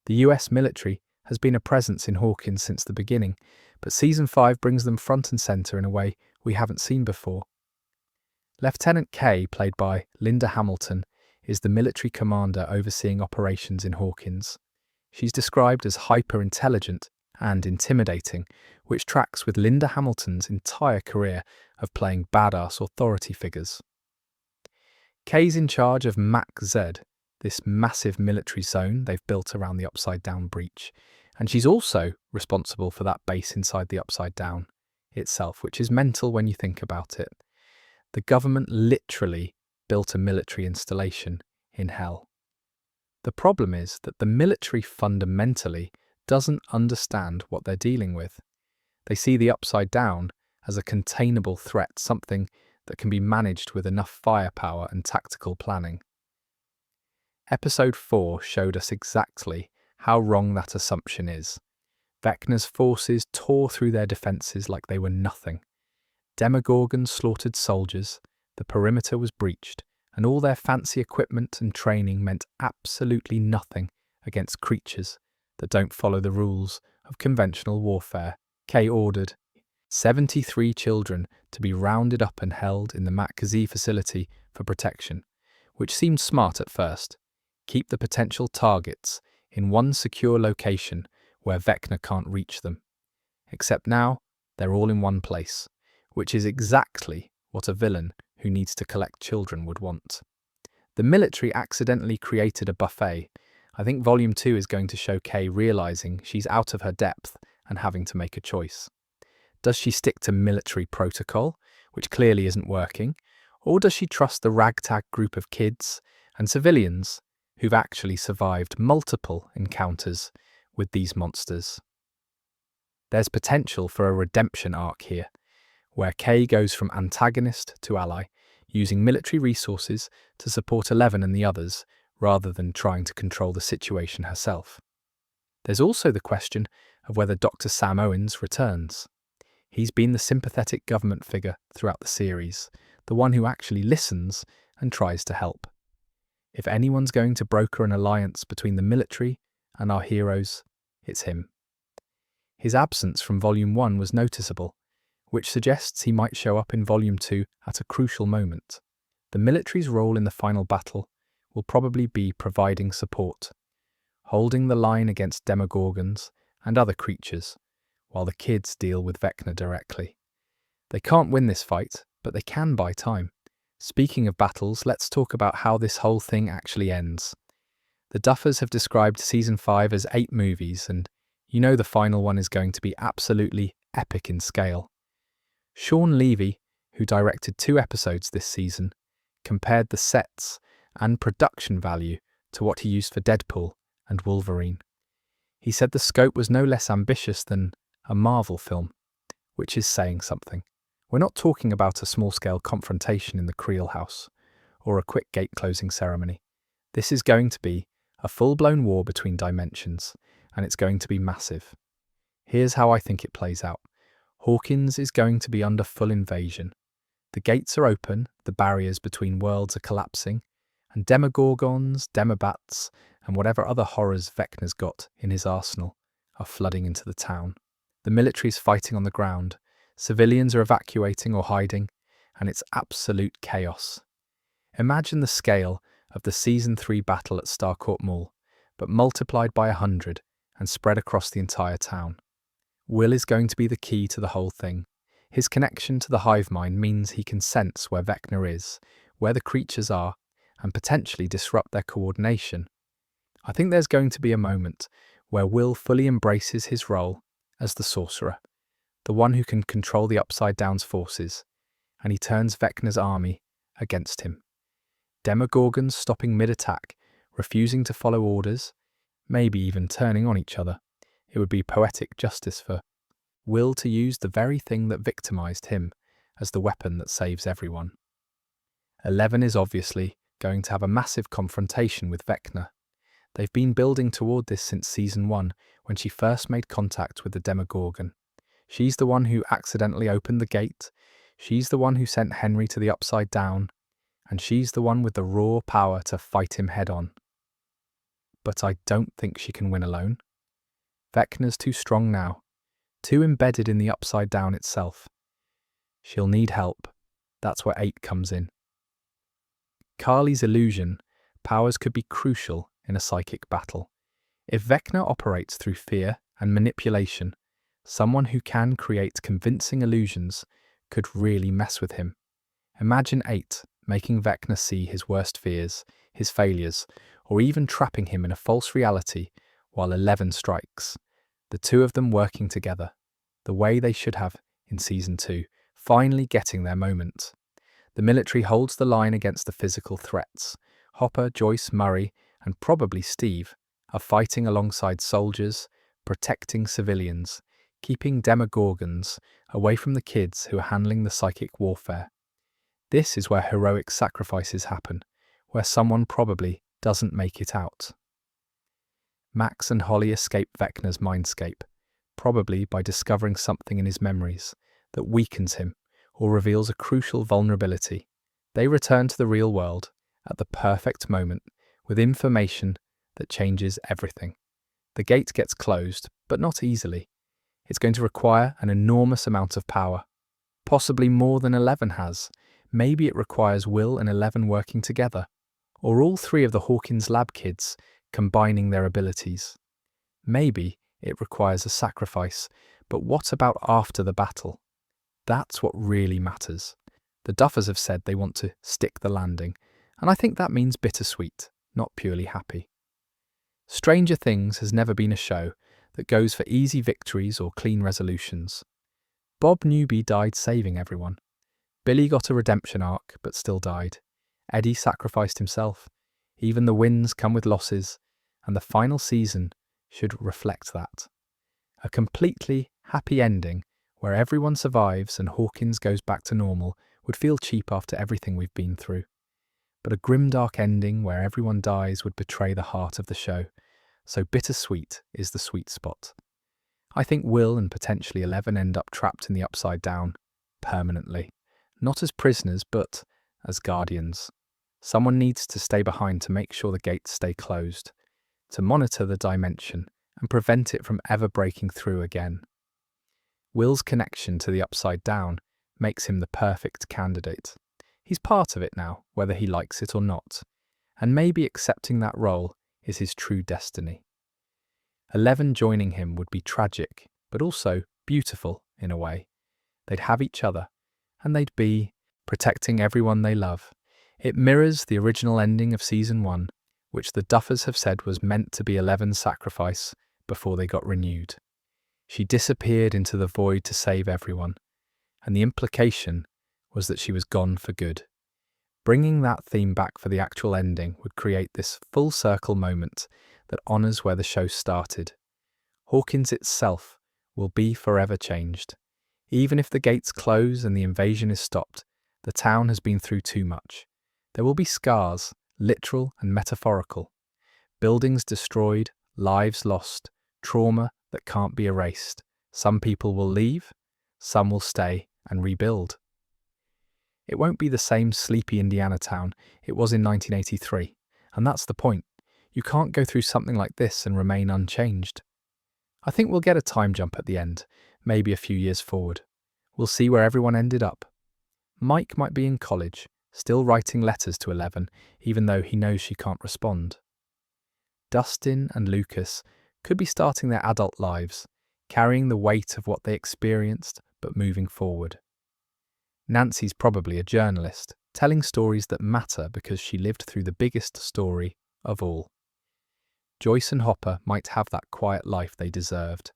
[SPEAKER 1] The US military has been a presence in Hawkins since the beginning, but Season 5 brings them front and centre in a way we haven't seen before. Lieutenant Kay, played by Linda Hamilton, is the military commander overseeing operations in Hawkins. She's described as hyper-intelligent and intimidating, which tracks with Linda Hamilton's entire career of playing badass authority figures. Kay's in charge of MAC-Z, this massive military zone they've built around the Upside Down breach, and she's also responsible for that base inside the Upside Down itself, which is mental when you think about it. The government literally built a military installation in hell. The problem is that the military fundamentally doesn't understand what they're dealing with. They see the Upside Down as a containable threat, something that can be managed with enough firepower and tactical planning. Episode 4 showed us exactly how wrong that assumption is. Vecna's forces tore through their defences like they were nothing. Demogorgons slaughtered soldiers, the perimeter was breached, and all their fancy equipment and training meant absolutely nothing against creatures that don't follow the rules of conventional warfare. Kay ordered 73 children to be rounded up and held in the MAC-Z facility for protection, which seemed smart at first. Keep the potential targets in one secure location where Vecna can't reach them. Except now, they're all in one place, which is exactly what a villain who needs to collect children would want. The military accidentally created a buffet. I think Volume 2 is going to show Kay realizing she's out of her depth and having to make a choice. Does she stick to military protocol, which clearly isn't working, or does she trust the ragtag group of kids and civilians who've actually survived multiple encounters with these monsters? There's potential for a redemption arc here, where Kay goes from antagonist to ally, using military resources to support Eleven and the others, rather than trying to control the situation herself. There's also the question of whether Dr. Sam Owens returns. He's been the sympathetic government figure throughout the series, the one who actually listens and tries to help. If anyone's going to broker an alliance between the military and our heroes, it's him. His absence from Volume 1 was noticeable, which suggests he might show up in Volume 2 at a crucial moment. The military's role in the final battle will probably be providing support, holding the line against demogorgons and other creatures, while the kids deal with Vecna directly. They can't win this fight, but they can buy time. Speaking of battles, let's talk about how this whole thing actually ends. The Duffers have described Season 5 as 8 movies, and you know the final one is going to be absolutely epic in scale. Sean Levy, who directed 2 episodes this season, compared the sets and production value to what he used for Deadpool and Wolverine. He said the scope was no less ambitious than a Marvel film, which is saying something. We're not talking about a small-scale confrontation in the Creel house or a quick gate-closing ceremony. This is going to be a full-blown war between dimensions, and it's going to be massive. Here's how I think it plays out. Hawkins is going to be under full invasion. The gates are open, the barriers between worlds are collapsing, and demogorgons, demobats, and whatever other horrors Vecna's got in his arsenal are flooding into the town. The military's fighting on the ground, civilians are evacuating or hiding, and it's absolute chaos. Imagine the scale of the Season 3 battle at Starcourt Mall, but multiplied by 100 and spread across the entire town. Will is going to be the key to the whole thing. His connection to the hive mind means he can sense where Vecna is, where the creatures are, and potentially disrupt their coordination. I think there's going to be a moment where Will fully embraces his role as the sorcerer, the one who can control the Upside Down's forces, and he turns Vecna's army against him. Demogorgons stopping mid-attack, refusing to follow orders, maybe even turning on each other. It would be poetic justice for Will to use the very thing that victimized him as the weapon that saves everyone. 11 is obviously going to have a massive confrontation with Vecna. They've been building toward this since Season 1, when she first made contact with the Demogorgon. She's the one who accidentally opened the gate, she's the one who sent Henry to the Upside Down, and she's the one with the raw power to fight him head-on. But I don't think she can win alone. Vecna's too strong now, too embedded in the Upside Down itself. She'll need help. That's where 8 comes in. Carly's illusion powers could be crucial in a psychic battle. If Vecna operates through fear and manipulation, someone who can create convincing illusions could really mess with him. Imagine 8 making Vecna see his worst fears, his failures, or even trapping him in a false reality while 11 strikes. The two of them working together, the way they should have in Season 2, finally getting their moment. The military holds the line against the physical threats. Hopper, Joyce, Murray, and probably Steve are fighting alongside soldiers, protecting civilians, keeping demogorgons away from the kids who are handling the psychic warfare. This is where heroic sacrifices happen, where someone probably doesn't make it out. Max and Holly escape Vecna's mindscape, probably by discovering something in his memories that weakens him or reveals a crucial vulnerability. They return to the real world at the perfect moment with information that changes everything. The gate gets closed, but not easily. It's going to require an enormous amount of power, possibly more than 11 has. Maybe it requires Will and 11 working together, or all 3 of the Hawkins lab kids combining their abilities. Maybe it requires a sacrifice, but what about after the battle? That's what really matters. The Duffers have said they want to stick the landing, And I think that means bittersweet, not purely happy. Stranger Things has never been a show that goes for easy victories or clean resolutions. Bob Newby died saving everyone. Billy got a redemption arc, but still died. Eddie sacrificed himself. Even the wins come with losses, and the final season should reflect that. A completely happy ending, where everyone survives and Hawkins goes back to normal, would feel cheap after everything we've been through. But a grimdark ending where everyone dies would betray the heart of the show, so bittersweet is the sweet spot. I think Will and potentially 11 end up trapped in the Upside Down, permanently. Not as prisoners, but as guardians. Someone needs to stay behind to make sure the gates stay closed, to monitor the dimension and prevent it from ever breaking through again. Will's connection to the Upside Down makes him the perfect candidate. He's part of it now, whether he likes it or not, and maybe accepting that role is his true destiny. 11 joining him would be tragic, but also beautiful in a way. They'd have each other, and they'd be protecting everyone they love. It mirrors the original ending of Season 1, which the Duffers have said was meant to be 11's sacrifice before they got renewed. She disappeared into the void to save everyone, and the implication was that she was gone for good. Bringing that theme back for the actual ending would create this full circle moment that honours where the show started. Hawkins itself will be forever changed. Even if the gates close and the invasion is stopped, the town has been through too much. There will be scars, literal and metaphorical. Buildings destroyed, lives lost, trauma that can't be erased. Some people will leave, some will stay and rebuild. It won't be the same sleepy Indiana town it was in 1983, and that's the point. You can't go through something like this and remain unchanged. I think we'll get a time jump at the end, maybe a few years forward. We'll see where everyone ended up. Mike might be in college, still writing letters to 11, even though he knows she can't respond. Dustin and Lucas could be starting their adult lives, carrying the weight of what they experienced, but moving forward. Nancy's probably a journalist, telling stories that matter because she lived through the biggest story of all. Joyce and Hopper might have that quiet life they deserved,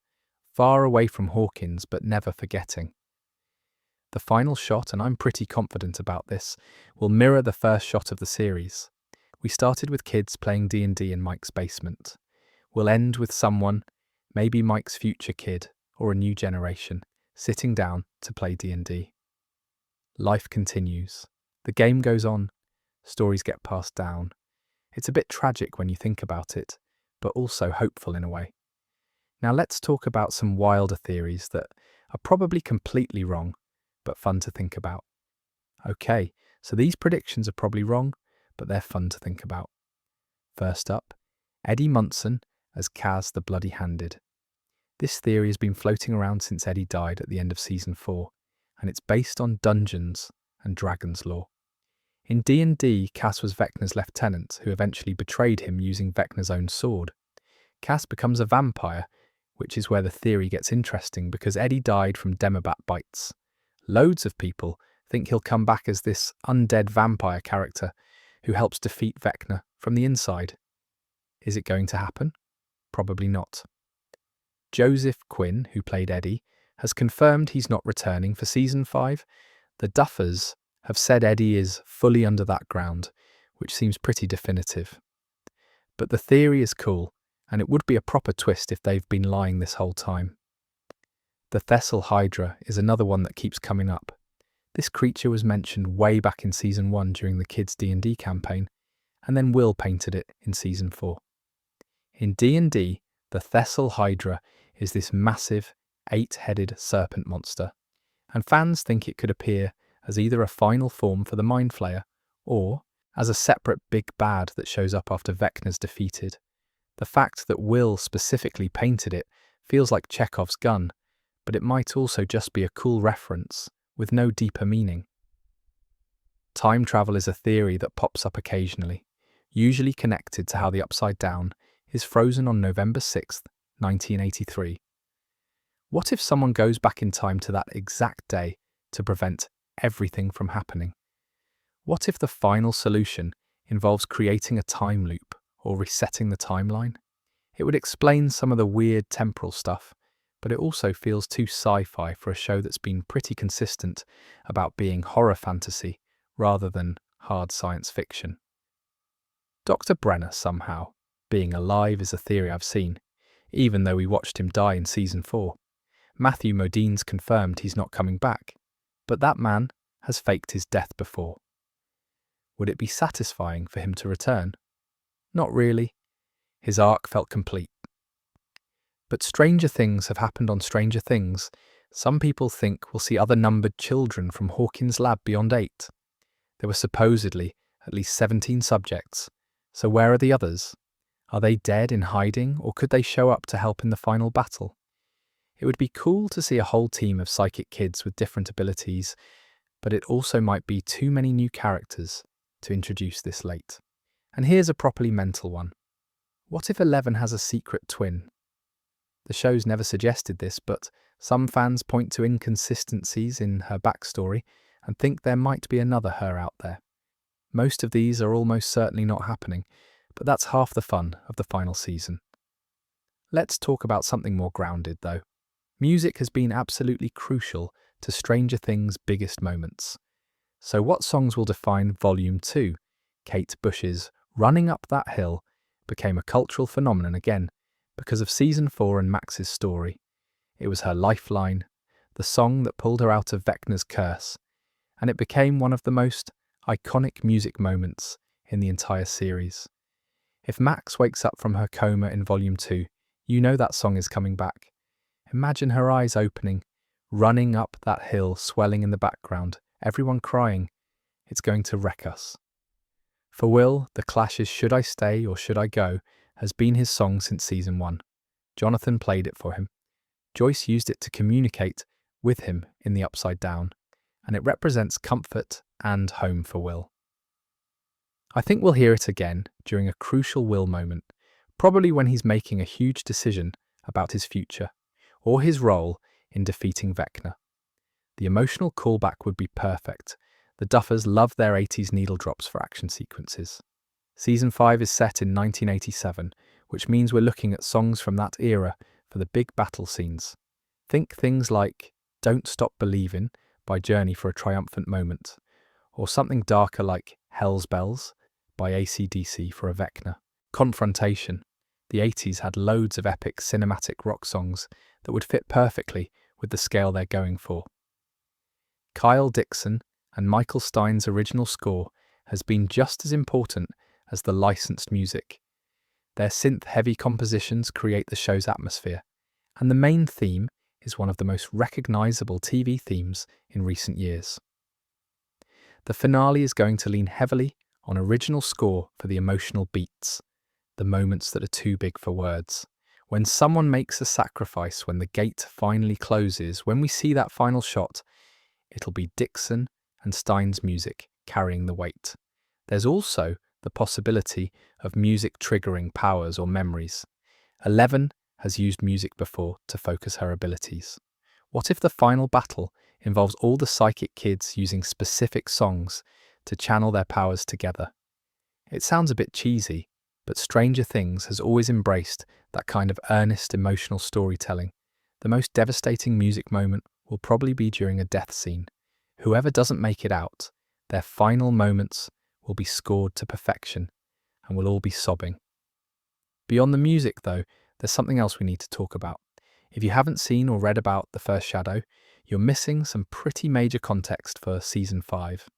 [SPEAKER 1] far away from Hawkins but never forgetting. The final shot, and I'm pretty confident about this, will mirror the first shot of the series. We started with kids playing D&D in Mike's basement. We'll end with someone, maybe Mike's future kid or a new generation, sitting down to play D&D. Life continues. The game goes on. Stories get passed down. It's a bit tragic when you think about it, but also hopeful in a way. Now let's talk about some wilder theories that are probably completely wrong, but fun to think about. Okay, so these predictions are probably wrong, but they're fun to think about. First up, Eddie Munson as Kaz the Bloody-Handed. This theory has been floating around since Eddie died at the end of Season 4, and it's based on Dungeons and Dragons lore. In D&D, Cass was Vecna's lieutenant, who eventually betrayed him using Vecna's own sword. Cass becomes a vampire, which is where the theory gets interesting because Eddie died from Demobat bites. Loads of people think he'll come back as this undead vampire character who helps defeat Vecna from the inside. Is it going to happen? Probably not. Joseph Quinn, who played Eddie, has confirmed he's not returning for Season 5. The Duffers have said Eddie is fully under that ground, which seems pretty definitive. But the theory is cool, and it would be a proper twist if they've been lying this whole time. The Thessal Hydra is another one that keeps coming up. This creature was mentioned way back in Season 1 during the kids' D&D campaign, and then Will painted it in Season 4. In D&D, the Thessal Hydra is this massive, 8-headed serpent monster, and fans think it could appear as either a final form for the Mind Flayer, or as a separate big bad that shows up after Vecna's defeated. The fact that Will specifically painted it feels like Chekhov's gun, but it might also just be a cool reference, with no deeper meaning. Time travel is a theory that pops up occasionally, usually connected to how the Upside Down is frozen on November 6th, 1983. What if someone goes back in time to that exact day to prevent everything from happening? What if the final solution involves creating a time loop or resetting the timeline. It would explain some of the weird temporal stuff, but it also feels too sci-fi for a show that's been pretty consistent about being horror fantasy rather than hard science fiction. Dr. Brenner somehow being alive is a theory I've seen, even though we watched him die in season 4. Matthew Modine's confirmed he's not coming back, but that man has faked his death before. Would it be satisfying for him to return? Not really. His arc felt complete. But stranger things have happened on Stranger Things. Some people think we'll see other numbered children from Hawkins' lab beyond 8. There were supposedly at least 17 subjects, so where are the others? Are they dead in hiding, or could they show up to help in the final battle? It would be cool to see a whole team of psychic kids with different abilities, but it also might be too many new characters to introduce this late. And here's a properly mental one. What if 11 has a secret twin? The show's never suggested this, but some fans point to inconsistencies in her backstory and think there might be another her out there. Most of these are almost certainly not happening, but that's half the fun of the final season. Let's talk about something more grounded, though. Music has been absolutely crucial to Stranger Things' biggest moments. So what songs will define Volume 2? Kate Bush's Running Up That Hill became a cultural phenomenon again because of Season 4 and Max's story. It was her lifeline, the song that pulled her out of Vecna's curse, and it became one of the most iconic music moments in the entire series. If Max wakes up from her coma in Volume 2, you know that song is coming back. Imagine her eyes opening, running up that hill, swelling in the background, everyone crying. It's going to wreck us. For Will, the Clash's Should I Stay or Should I Go has been his song since Season 1. Jonathan played it for him. Joyce used it to communicate with him in the Upside Down, and it represents comfort and home for Will. I think we'll hear it again during a crucial Will moment, probably when he's making a huge decision about his future, or his role in defeating Vecna. The emotional callback would be perfect. The Duffers love their 80s needle drops for action sequences. Season 5 is set in 1987, which means we're looking at songs from that era for the big battle scenes. Think things like Don't Stop Believin' by Journey for a triumphant moment, or something darker like Hell's Bells by AC/DC for a Vecna. Confrontation. The 80s had loads of epic cinematic rock songs that would fit perfectly with the scale they're going for. Kyle Dixon and Michael Stein's original score has been just as important as the licensed music. Their synth-heavy compositions create the show's atmosphere, and the main theme is one of the most recognizable TV themes in recent years. The finale is going to lean heavily on original score for the emotional beats, the moments that are too big for words. When someone makes a sacrifice, when the gate finally closes, when we see that final shot, it'll be Dixon and Stein's music carrying the weight. There's also the possibility of music triggering powers or memories. 11 has used music before to focus her abilities. What if the final battle involves all the psychic kids using specific songs to channel their powers together? It sounds a bit cheesy, but Stranger Things has always embraced that kind of earnest emotional storytelling. The most devastating music moment will probably be during a death scene. Whoever doesn't make it out, their final moments will be scored to perfection, and we'll all be sobbing. Beyond the music, though, there's something else we need to talk about. If you haven't seen or read about The First Shadow, you're missing some pretty major context for Season 5.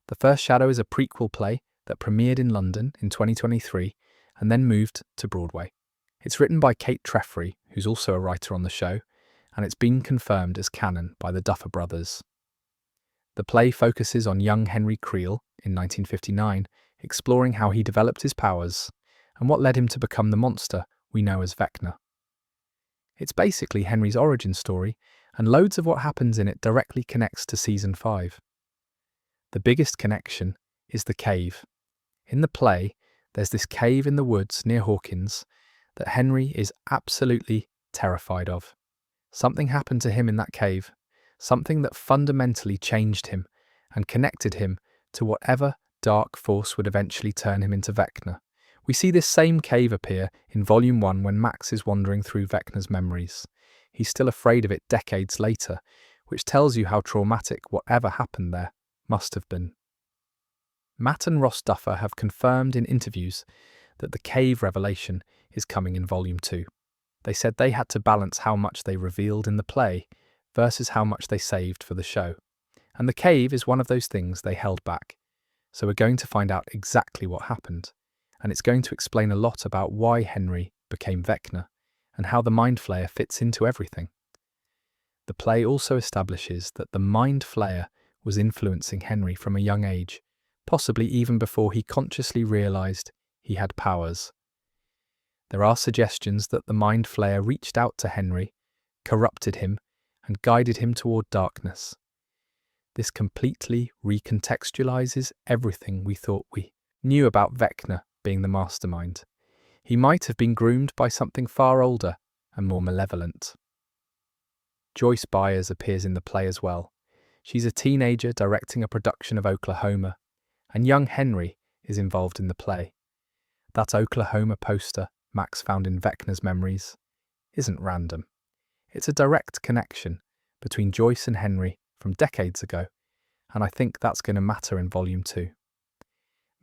[SPEAKER 1] The First Shadow is a prequel play that premiered in London in 2023 and then moved to Broadway. It's written by Kate Treffry, who's also a writer on the show, and it's been confirmed as canon by the Duffer Brothers. The play focuses on young Henry Creel in 1959, exploring how he developed his powers and what led him to become the monster we know as Vecna. It's basically Henry's origin story, and loads of what happens in it directly connects to Season 5. The biggest connection is the cave. In the play, there's this cave in the woods near Hawkins that Henry is absolutely terrified of. Something happened to him in that cave, something that fundamentally changed him and connected him to whatever dark force would eventually turn him into Vecna. We see this same cave appear in Volume 1 when Max is wandering through Vecna's memories. He's still afraid of it decades later, which tells you how traumatic whatever happened there must have been. Matt and Ross Duffer have confirmed in interviews that the cave revelation is coming in Volume 2. They said they had to balance how much they revealed in the play versus how much they saved for the show. And the cave is one of those things they held back. So we're going to find out exactly what happened. And it's going to explain a lot about why Henry became Vecna and how the Mind Flayer fits into everything. The play also establishes that the Mind Flayer was influencing Henry from a young age, possibly even before he consciously realised he had powers. There are suggestions that the Mind Flayer reached out to Henry, corrupted him, and guided him toward darkness. This completely recontextualizes everything we thought we knew about Vecna being the mastermind. He might have been groomed by something far older and more malevolent. Joyce Byers appears in the play as well. She's a teenager directing a production of Oklahoma, and young Henry is involved in the play. That Oklahoma poster Max found in Vecna's memories isn't random. It's a direct connection between Joyce and Henry from decades ago, and I think that's going to matter in Volume 2.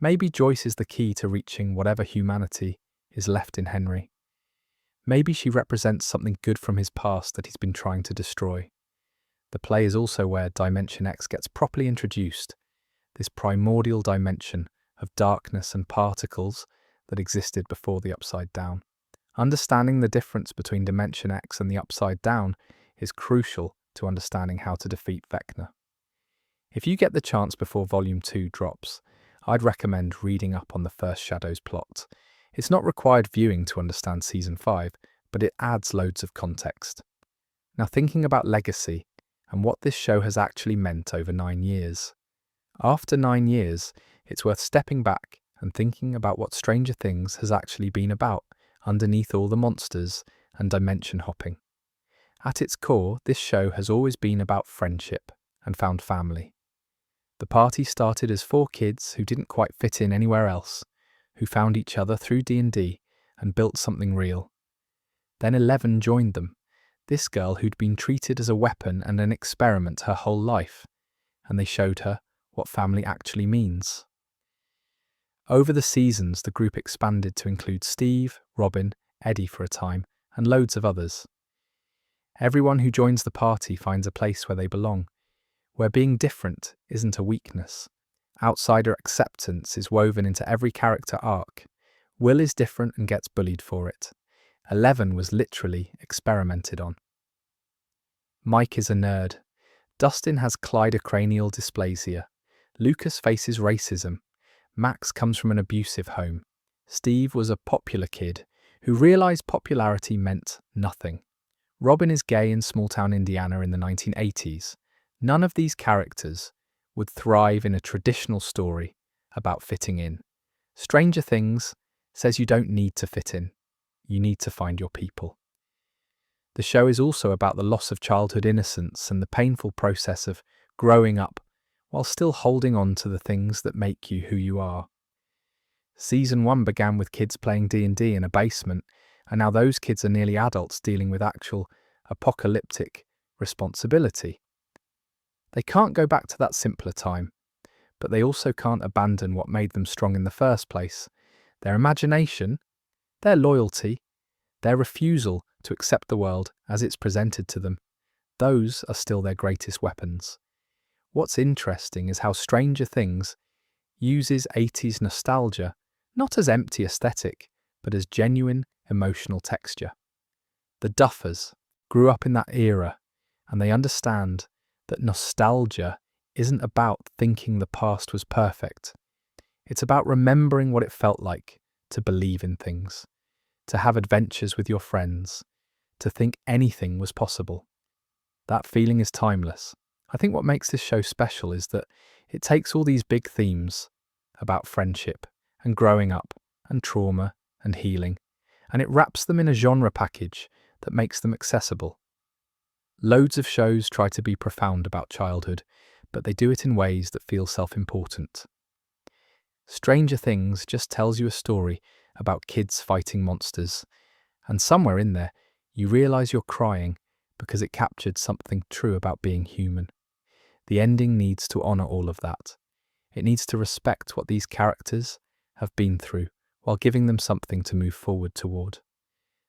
[SPEAKER 1] Maybe Joyce is the key to reaching whatever humanity is left in Henry. Maybe she represents something good from his past that he's been trying to destroy. The play is also where Dimension X gets properly introduced, this primordial dimension of darkness and particles that existed before the Upside Down. Understanding the difference between Dimension X and the Upside Down is crucial to understanding how to defeat Vecna. If you get the chance before Volume 2 drops, I'd recommend reading up on the First Shadows plot. It's not required viewing to understand Season 5, but it adds loads of context. Now, thinking about legacy and what this show has actually meant over 9 years. After 9 years, it's worth stepping back and thinking about what Stranger Things has actually been about underneath all the monsters and dimension hopping. At its core, this show has always been about friendship and found family. The party started as 4 kids who didn't quite fit in anywhere else, who found each other through D&D and built something real. Then 11 joined them, this girl who'd been treated as a weapon and an experiment her whole life, and they showed her what family actually means. Over the seasons, the group expanded to include Steve, Robin, Eddie for a time, and loads of others. Everyone who joins the party finds a place where they belong, where being different isn't a weakness. Outsider acceptance is woven into every character arc. Will is different and gets bullied for it. 11 was literally experimented on. Mike is a nerd. Dustin has cleidocranial dysplasia. Lucas faces racism. Max comes from an abusive home. Steve was a popular kid who realized popularity meant nothing. Robin is gay in small-town Indiana in the 1980s. None of these characters would thrive in a traditional story about fitting in. Stranger Things says you don't need to fit in. You need to find your people. The show is also about the loss of childhood innocence and the painful process of growing up while still holding on to the things that make you who you are. Season 1 began with kids playing D&D in a basement, and now those kids are nearly adults dealing with actual apocalyptic responsibility. They can't go back to that simpler time, but they also can't abandon what made them strong in the first place. Their imagination, their loyalty, their refusal to accept the world as it's presented to them, those are still their greatest weapons. What's interesting is how Stranger Things uses 80s nostalgia not as empty aesthetic, but as genuine emotional texture. The Duffers grew up in that era, and they understand that nostalgia isn't about thinking the past was perfect. It's about remembering what it felt like to believe in things, to have adventures with your friends, to think anything was possible. That feeling is timeless. I think what makes this show special is that it takes all these big themes about friendship and growing up and trauma and healing, and it wraps them in a genre package that makes them accessible. Loads of shows try to be profound about childhood, but they do it in ways that feel self-important. Stranger Things just tells you a story about kids fighting monsters, and somewhere in there, you realize you're crying because it captured something true about being human. The ending needs to honor all of that. It needs to respect what these characters have been through while giving them something to move forward toward.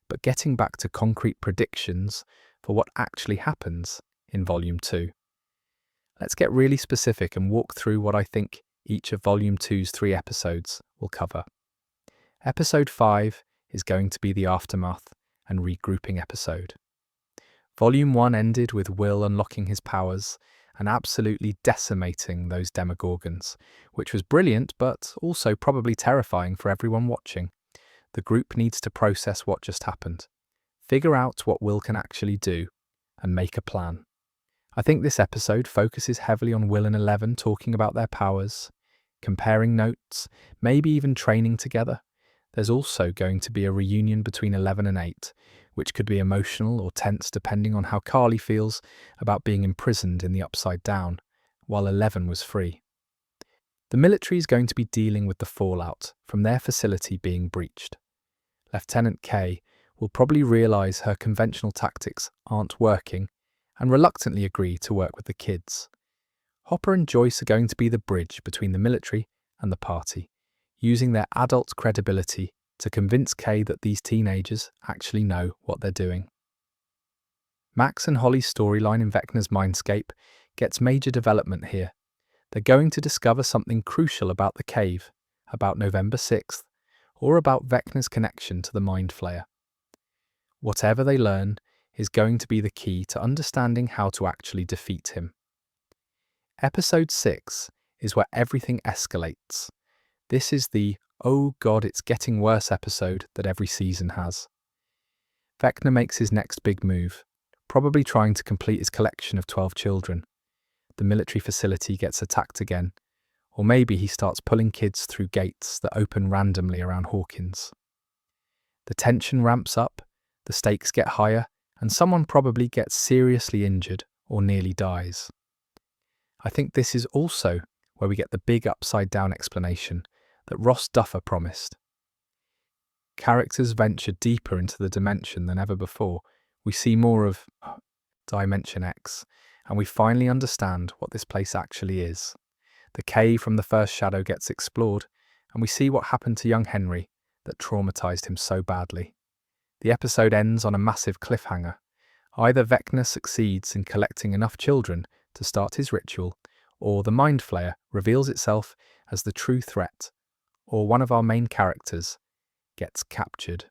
[SPEAKER 1] But getting back to concrete predictions for what actually happens in Volume 2. Let's get really specific and walk through what I think each of Volume 2's 3 episodes will cover. Episode 5 is going to be the aftermath and regrouping episode. Volume 1 ended with Will unlocking his powers and absolutely decimating those Demogorgons, which was brilliant but also probably terrifying for everyone watching. The group needs to process what just happened, figure out what Will can actually do, and make a plan. I think this episode focuses heavily on Will and Eleven talking about their powers, comparing notes, maybe even training together. There's also going to be a reunion between 11 and 8, which could be emotional or tense depending on how Carly feels about being imprisoned in the Upside Down, while 11 was free. The military is going to be dealing with the fallout from their facility being breached. Lieutenant Kay will probably realise her conventional tactics aren't working and reluctantly agree to work with the kids. Hopper and Joyce are going to be the bridge between the military and the party, using their adult credibility to convince Kay that these teenagers actually know what they're doing. Max and Holly's storyline in Vecna's Mindscape gets major development here. They're going to discover something crucial about the cave, about November 6th, or about Vecna's connection to the Mind Flayer. Whatever they learn is going to be the key to understanding how to actually defeat him. Episode 6 is where everything escalates. This is the "oh god, it's getting worse" episode that every season has. Vecna makes his next big move, probably trying to complete his collection of 12 children. The military facility gets attacked again, or maybe he starts pulling kids through gates that open randomly around Hawkins. The tension ramps up, the stakes get higher, and someone probably gets seriously injured or nearly dies. I think this is also where we get the big upside-down explanation that Ross Duffer promised. Characters venture deeper into the dimension than ever before. We see more of Dimension X, and we finally understand what this place actually is. The cave from the first shadow gets explored, and we see what happened to young Henry that traumatized him so badly. The episode ends on a massive cliffhanger. Either Vecna succeeds in collecting enough children to start his ritual, or the Mind Flayer reveals itself as the true threat, or one of our main characters gets captured.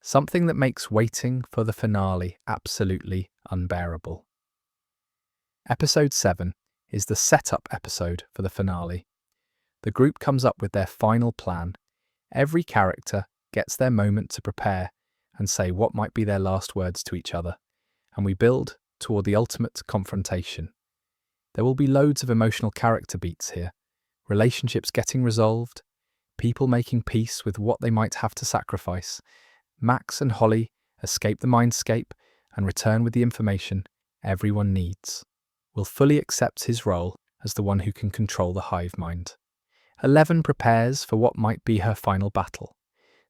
[SPEAKER 1] Something that makes waiting for the finale absolutely unbearable. Episode 7 is the setup episode for the finale. The group comes up with their final plan. Every character gets their moment to prepare and say what might be their last words to each other, and we build toward the ultimate confrontation. There will be loads of emotional character beats here, relationships getting resolved, people making peace with what they might have to sacrifice. Max and Holly escape the mindscape and return with the information everyone needs. Will fully accepts his role as the one who can control the hive mind. 11 prepares for what might be her final battle.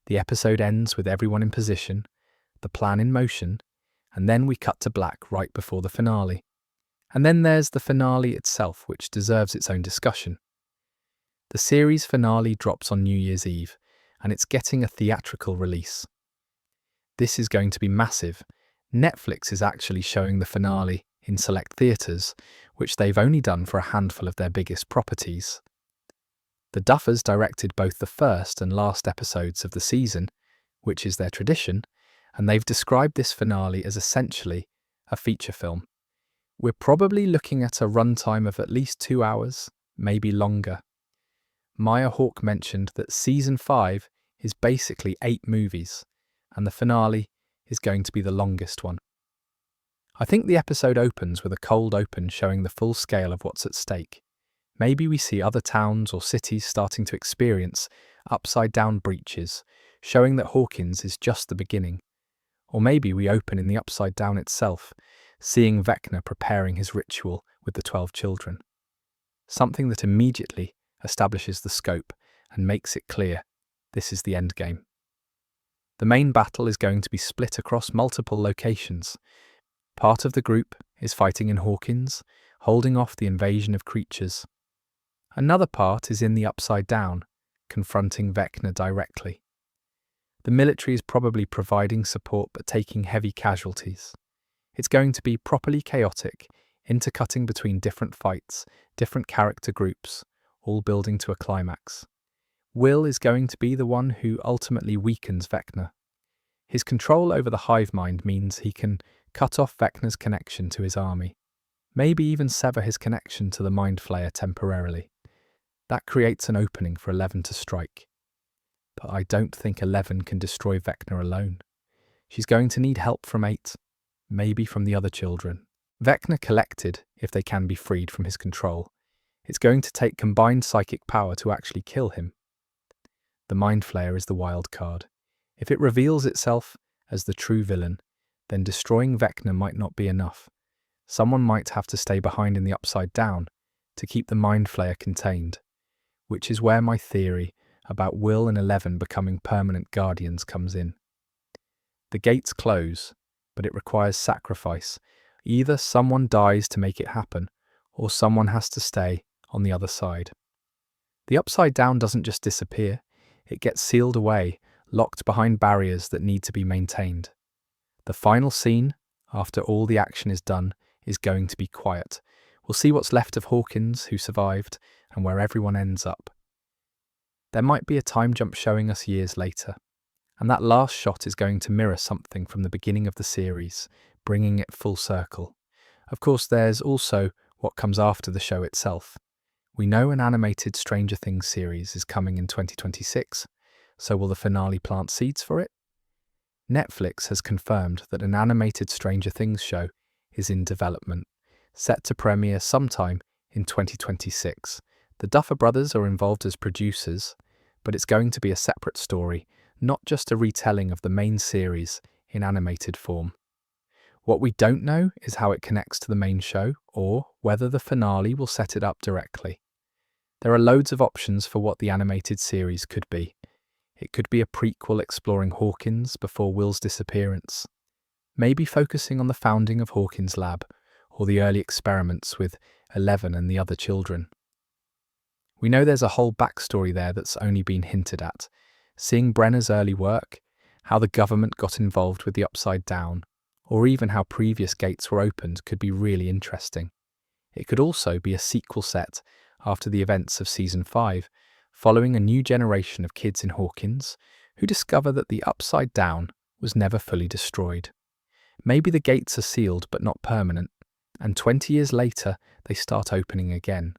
[SPEAKER 1] The episode ends with everyone in position, the plan in motion, and then we cut to black right before the finale. And then there's the finale itself, which deserves its own discussion. The series finale drops on New Year's Eve, and it's getting a theatrical release. This is going to be massive. Netflix is actually showing the finale in select theatres, which they've only done for a handful of their biggest properties. The Duffers directed both the first and last episodes of the season, which is their tradition, and they've described this finale as essentially a feature film. We're probably looking at a runtime of at least 2 hours, maybe longer. Maya Hawke mentioned that Season 5 is basically 8 movies, and the finale is going to be the longest one. I think the episode opens with a cold open showing the full scale of what's at stake. Maybe we see other towns or cities starting to experience upside-down breaches, showing that Hawkins is just the beginning. Or maybe we open in the Upside Down itself, seeing Vecna preparing his ritual with the 12 children. Something that immediately establishes the scope, and makes it clear this is the end game. The main battle is going to be split across multiple locations. Part of the group is fighting in Hawkins, holding off the invasion of creatures. Another part is in the Upside Down, confronting Vecna directly. The military is probably providing support but taking heavy casualties. It's going to be properly chaotic, intercutting between different fights, different character groups, all building to a climax. Will is going to be the one who ultimately weakens Vecna. His control over the hive mind means he can cut off Vecna's connection to his army, maybe even sever his connection to the Mind Flayer temporarily. That creates an opening for 11 to strike. But I don't think 11 can destroy Vecna alone. She's going to need help from 8, maybe from the other children. Vecna collected, if they can be freed from his control. It's going to take combined psychic power to actually kill him. The Mind Flayer is the wild card. If it reveals itself as the true villain, then destroying Vecna might not be enough. Someone might have to stay behind in the Upside Down to keep the Mind Flayer contained, which is where my theory about Will and 11 becoming permanent guardians comes in. The gates close, but it requires sacrifice. Either someone dies to make it happen, or someone has to stay on the other side. The Upside Down doesn't just disappear, it gets sealed away, locked behind barriers that need to be maintained. The final scene, after all the action is done, is going to be quiet. We'll see what's left of Hawkins, who survived, and where everyone ends up. There might be a time jump showing us years later, and that last shot is going to mirror something from the beginning of the series, bringing it full circle. Of course, there's also what comes after the show itself. We know an animated Stranger Things series is coming in 2026, so will the finale plant seeds for it? Netflix has confirmed that an animated Stranger Things show is in development, set to premiere sometime in 2026. The Duffer Brothers are involved as producers, but it's going to be a separate story, not just a retelling of the main series in animated form. What we don't know is how it connects to the main show, or whether the finale will set it up directly. There are loads of options for what the animated series could be. It could be a prequel exploring Hawkins before Will's disappearance, maybe focusing on the founding of Hawkins' lab, or the early experiments with 11 and the other children. We know there's a whole backstory there that's only been hinted at. Seeing Brenner's early work, how the government got involved with the Upside Down, or even how previous gates were opened could be really interesting. It could also be a sequel set after the events of Season 5, following a new generation of kids in Hawkins who discover that the Upside Down was never fully destroyed. Maybe the gates are sealed but not permanent, and 20 years later they start opening again.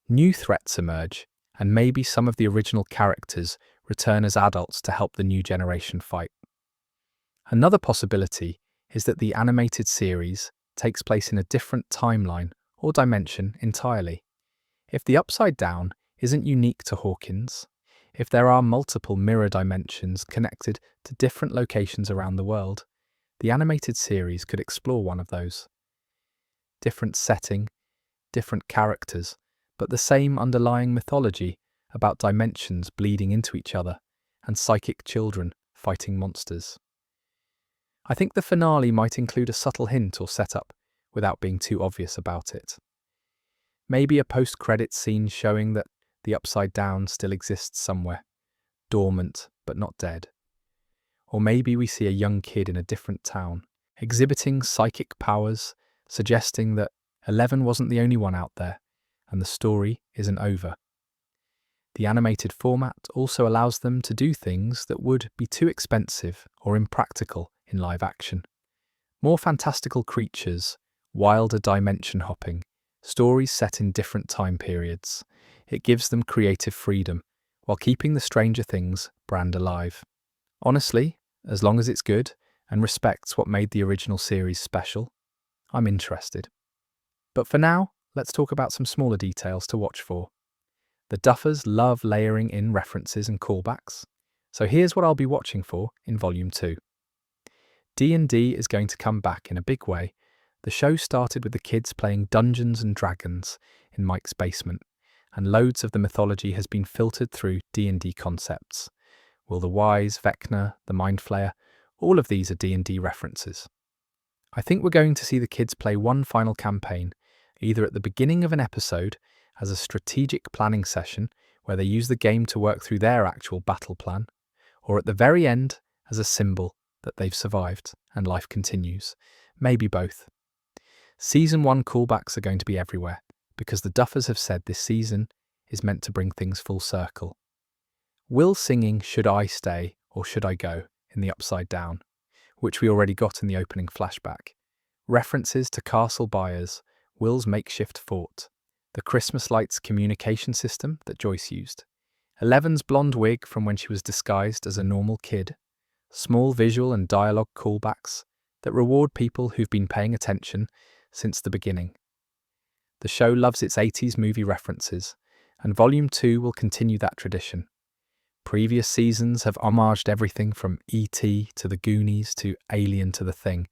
[SPEAKER 1] New threats emerge, and maybe some of the original characters return as adults to help the new generation fight. Another possibility is that the animated series takes place in a different timeline or dimension entirely. If the Upside Down isn't unique to Hawkins, if there are multiple mirror dimensions connected to different locations around the world, the animated series could explore one of those. Different setting, different characters, but the same underlying mythology about dimensions bleeding into each other and psychic children fighting monsters. I think the finale might include a subtle hint or setup without being too obvious about it. Maybe a post-credits scene showing that the Upside Down still exists somewhere, dormant but not dead. Or maybe we see a young kid in a different town, exhibiting psychic powers, suggesting that 11 wasn't the only one out there, and the story isn't over. The animated format also allows them to do things that would be too expensive or impractical in live action. More fantastical creatures, wilder dimension hopping, stories set in different time periods. It gives them creative freedom, while keeping the Stranger Things brand alive. Honestly, as long as it's good and respects what made the original series special, I'm interested. But for now, let's talk about some smaller details to watch for. The Duffers love layering in references and callbacks, so here's what I'll be watching for in Volume 2. D&D is going to come back in a big way. The show started with the kids playing Dungeons and Dragons in Mike's basement, and loads of the mythology has been filtered through D&D concepts. Will the Wise, Vecna, the Mind Flayer, all of these are D&D references. I think we're going to see the kids play one final campaign, either at the beginning of an episode as a strategic planning session where they use the game to work through their actual battle plan, or at the very end as a symbol that they've survived and life continues. Maybe both. Season 1 callbacks are going to be everywhere, because the Duffers have said this season is meant to bring things full circle. Will singing "Should I Stay or Should I Go" in the Upside Down, which we already got in the opening flashback. References to Castle Byers, Will's makeshift fort, the Christmas lights communication system that Joyce used, Eleven's blonde wig from when she was disguised as a normal kid, small visual and dialogue callbacks that reward people who've been paying attention since the beginning. The show loves its 80s movie references, and Volume 2 will continue that tradition. Previous seasons have homaged everything from E.T. to The Goonies to Alien to The Thing.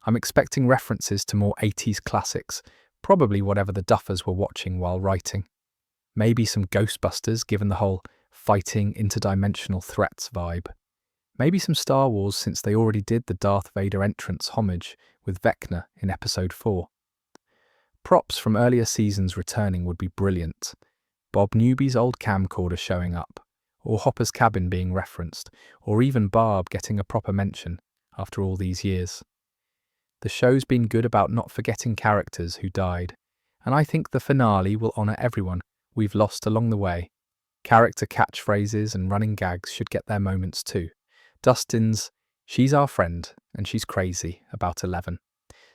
[SPEAKER 1] I'm expecting references to more 80s classics, probably whatever the Duffers were watching while writing. Maybe some Ghostbusters, given the whole fighting interdimensional threats vibe. Maybe some Star Wars, since they already did the Darth Vader entrance homage with Vecna in Episode 4. Props from earlier seasons returning would be brilliant. Bob Newby's old camcorder showing up, or Hopper's cabin being referenced, or even Barb getting a proper mention after all these years. The show's been good about not forgetting characters who died, and I think the finale will honour everyone we've lost along the way. Character catchphrases and running gags should get their moments too. Dustin's "She's our friend and she's crazy" about 11.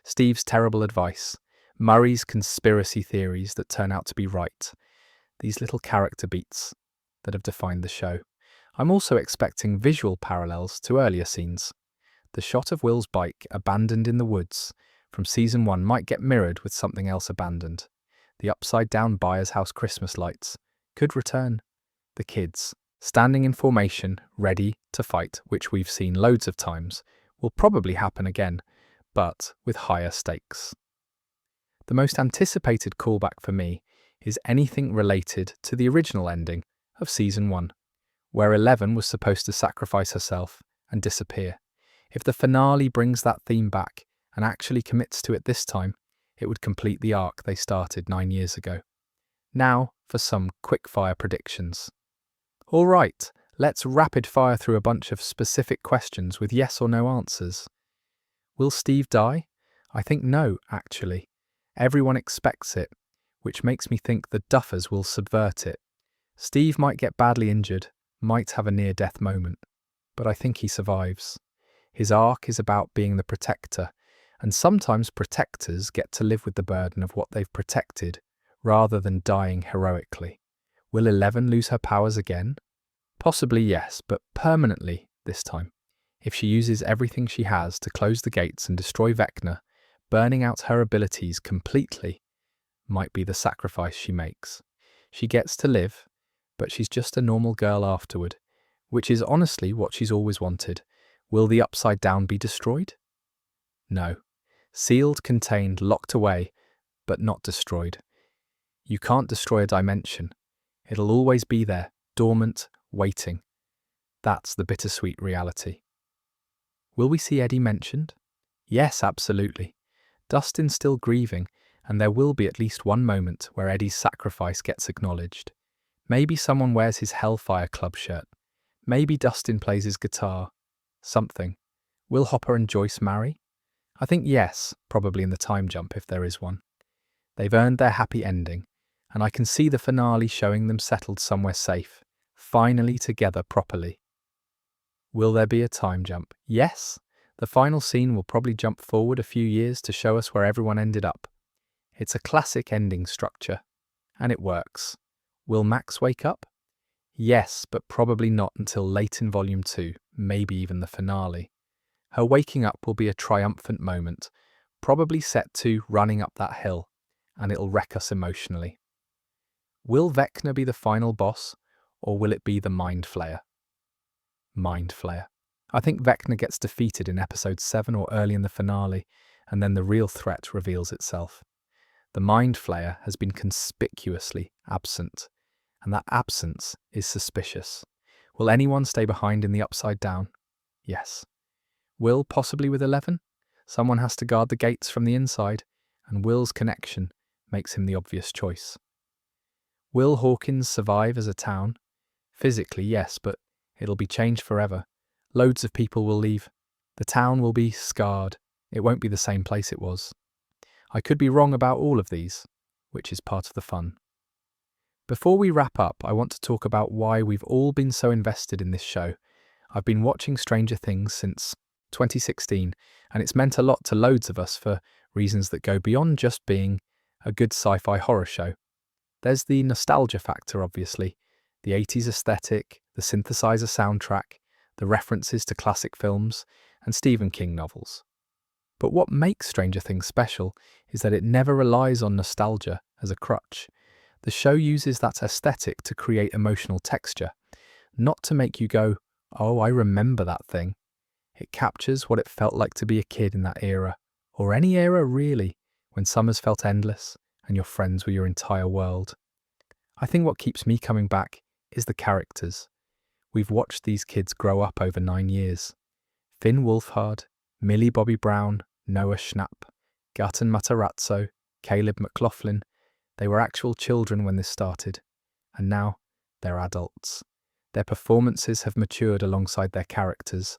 [SPEAKER 1] Steve's terrible advice. Murray's conspiracy theories that turn out to be right. These little character beats that have defined the show. I'm also expecting visual parallels to earlier scenes. The shot of Will's bike abandoned in the woods from Season 1 might get mirrored with something else abandoned. The upside-down Byers House Christmas lights could return. The kids, standing in formation, ready to fight, which we've seen loads of times, will probably happen again, but with higher stakes. The most anticipated callback for me is anything related to the original ending of Season 1, where 11 was supposed to sacrifice herself and disappear. If the finale brings that theme back and actually commits to it this time, it would complete the arc they started 9 years ago. Now for some quick-fire predictions. All right, let's rapid-fire through a bunch of specific questions with yes or no answers. Will Steve die? I think no, actually. Everyone expects it, which makes me think the Duffers will subvert it. Steve might get badly injured, might have a near-death moment, but I think he survives. His arc is about being the protector, and sometimes protectors get to live with the burden of what they've protected, rather than dying heroically. Will 11 lose her powers again? Possibly yes, but permanently this time. If she uses everything she has to close the gates and destroy Vecna, burning out her abilities completely might be the sacrifice she makes. She gets to live, but she's just a normal girl afterward, which is honestly what she's always wanted. Will the Upside Down be destroyed? No. Sealed, contained, locked away, but not destroyed. You can't destroy a dimension. It'll always be there, dormant, waiting. That's the bittersweet reality. Will we see Eddie mentioned? Yes, absolutely. Dustin's still grieving, and there will be at least one moment where Eddie's sacrifice gets acknowledged. Maybe someone wears his Hellfire Club shirt. Maybe Dustin plays his guitar. Something. Will Hopper and Joyce marry? I think yes, probably in the time jump if there is one. They've earned their happy ending, and I can see the finale showing them settled somewhere safe, finally together properly. Will there be a time jump? Yes. The final scene will probably jump forward a few years to show us where everyone ended up. It's a classic ending structure, and it works. Will Max wake up? Yes, but probably not until late in Volume 2, maybe even the finale. Her waking up will be a triumphant moment, probably set to running up that hill, and it'll wreck us emotionally. Will Vecna be the final boss, or will it be the Mind Flayer? Mind Flayer. I think Vecna gets defeated in Episode 7 or early in the finale, and then the real threat reveals itself. The Mind Flayer has been conspicuously absent and that absence is suspicious. Will anyone stay behind in the upside down? Yes. Will possibly with 11? Someone has to guard the gates from the inside, and Will's connection makes him the obvious choice. Will Hawkins survive as a town? Physically, yes, but it'll be changed forever. Loads of people will leave. The town will be scarred. It won't be the same place it was. I could be wrong about all of these, which is part of the fun. Before we wrap up, I want to talk about why we've all been so invested in this show. I've been watching Stranger Things since 2016, and it's meant a lot to loads of us for reasons that go beyond just being a good sci-fi horror show. There's the nostalgia factor, obviously, the 80s aesthetic, the synthesizer soundtrack, the references to classic films, and Stephen King novels. But what makes Stranger Things special is that it never relies on nostalgia as a crutch. The show uses that aesthetic to create emotional texture, not to make you go, "Oh, I remember that thing." It captures what it felt like to be a kid in that era, or any era really, when summers felt endless and your friends were your entire world. I think what keeps me coming back is the characters. We've watched these kids grow up over 9 years. Finn Wolfhard, Millie Bobby Brown, Noah Schnapp, Gaten Matarazzo, Caleb McLaughlin. They were actual children when this started, and now they're adults. Their performances have matured alongside their characters,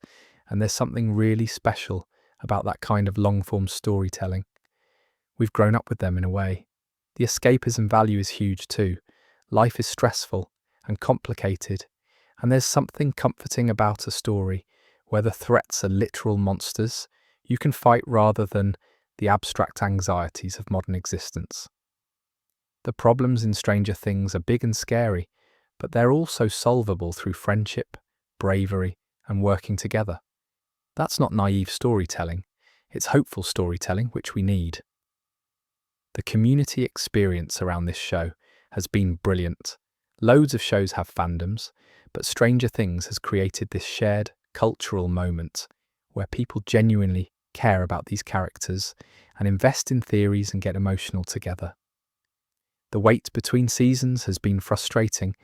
[SPEAKER 1] and there's something really special about that kind of long-form storytelling. We've grown up with them in a way. The escapism value is huge too. Life is stressful and complicated, and there's something comforting about a story where the threats are literal monsters you can fight rather than the abstract anxieties of modern existence. The problems in Stranger Things are big and scary, but they're also solvable through friendship, bravery, and working together. That's not naive storytelling, it's hopeful storytelling, which we need. The community experience around this show has been brilliant. Loads of shows have fandoms, but Stranger Things has created this shared cultural moment where people genuinely care about these characters and invest in theories and get emotional together. The wait between seasons has been frustrating,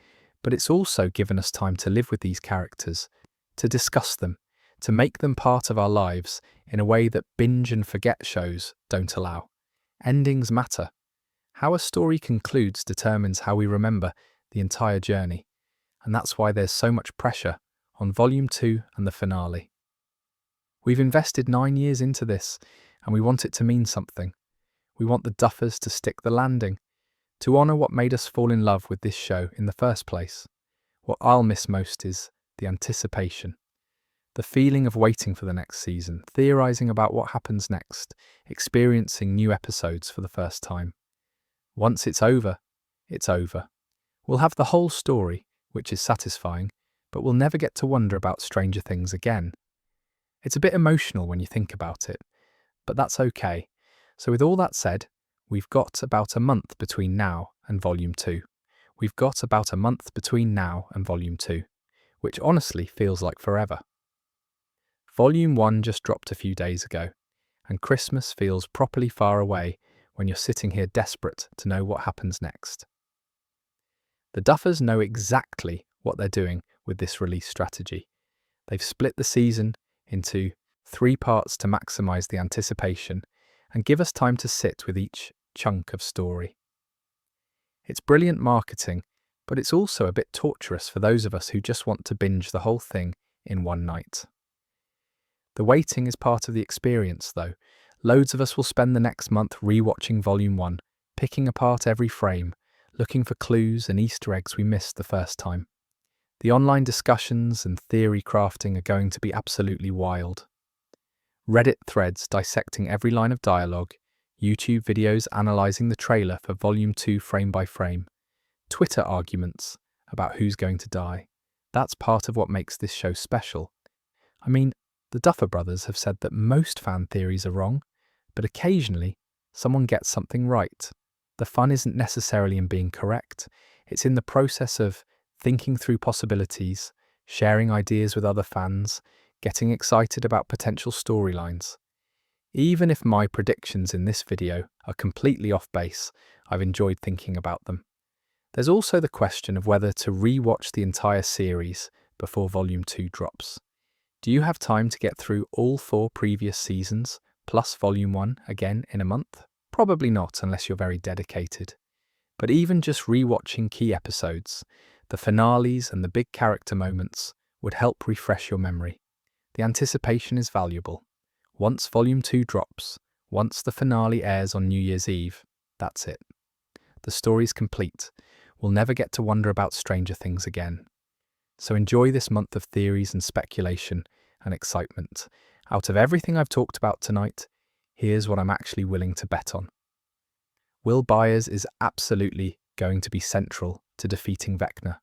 [SPEAKER 1] but it's also given us time to live with these characters, to discuss them, to make them part of our lives in a way that binge and forget shows don't allow. Endings matter. How a story concludes determines how we remember the entire journey, and that's why there's so much pressure on Volume 2 and the finale. We've invested 9 years into this, and we want it to mean something. We want the Duffers to stick the landing, to honour what made us fall in love with this show in the first place. What I'll miss most is the anticipation. The feeling of waiting for the next season, theorising about what happens next, experiencing new episodes for the first time. Once it's over, it's over. We'll have the whole story, which is satisfying, but we'll never get to wonder about Stranger Things again. It's a bit emotional when you think about it, but that's okay. So with all that said, we've got about a month between now and Volume 2. We've got about a month between now and Volume 2, which honestly feels like forever. Volume 1 just dropped a few days ago, and Christmas feels properly far away when you're sitting here desperate to know what happens next. The Duffers know exactly what they're doing with this release strategy. They've split the season into 3 parts to maximise the anticipation and give us time to sit with each chunk of story. It's brilliant marketing, but it's also a bit torturous for those of us who just want to binge the whole thing in one night. The waiting is part of the experience, though. Loads of us will spend the next month rewatching Volume 1, picking apart every frame, looking for clues and Easter eggs we missed the first time. The online discussions and theory crafting are going to be absolutely wild. Reddit threads dissecting every line of dialogue, YouTube videos analysing the trailer for Volume 2 frame by frame, Twitter arguments about who's going to die. That's part of what makes this show special. I mean, the Duffer Brothers have said that most fan theories are wrong, but occasionally someone gets something right. The fun isn't necessarily in being correct, it's in the process of thinking through possibilities, sharing ideas with other fans, getting excited about potential storylines. Even if my predictions in this video are completely off base, I've enjoyed thinking about them. There's also the question of whether to re-watch the entire series before Volume 2 drops. Do you have time to get through all 4 previous seasons, plus Volume 1 again in a month? Probably not, unless you're very dedicated. But even just re-watching key episodes, the finales and the big character moments would help refresh your memory. The anticipation is valuable. Once Volume 2 drops, once the finale airs on New Year's Eve, that's it. The story's complete. We'll never get to wonder about Stranger Things again. So enjoy this month of theories and speculation and excitement. Out of everything I've talked about tonight, here's what I'm actually willing to bet on. Will Byers is absolutely going to be central to defeating Vecna.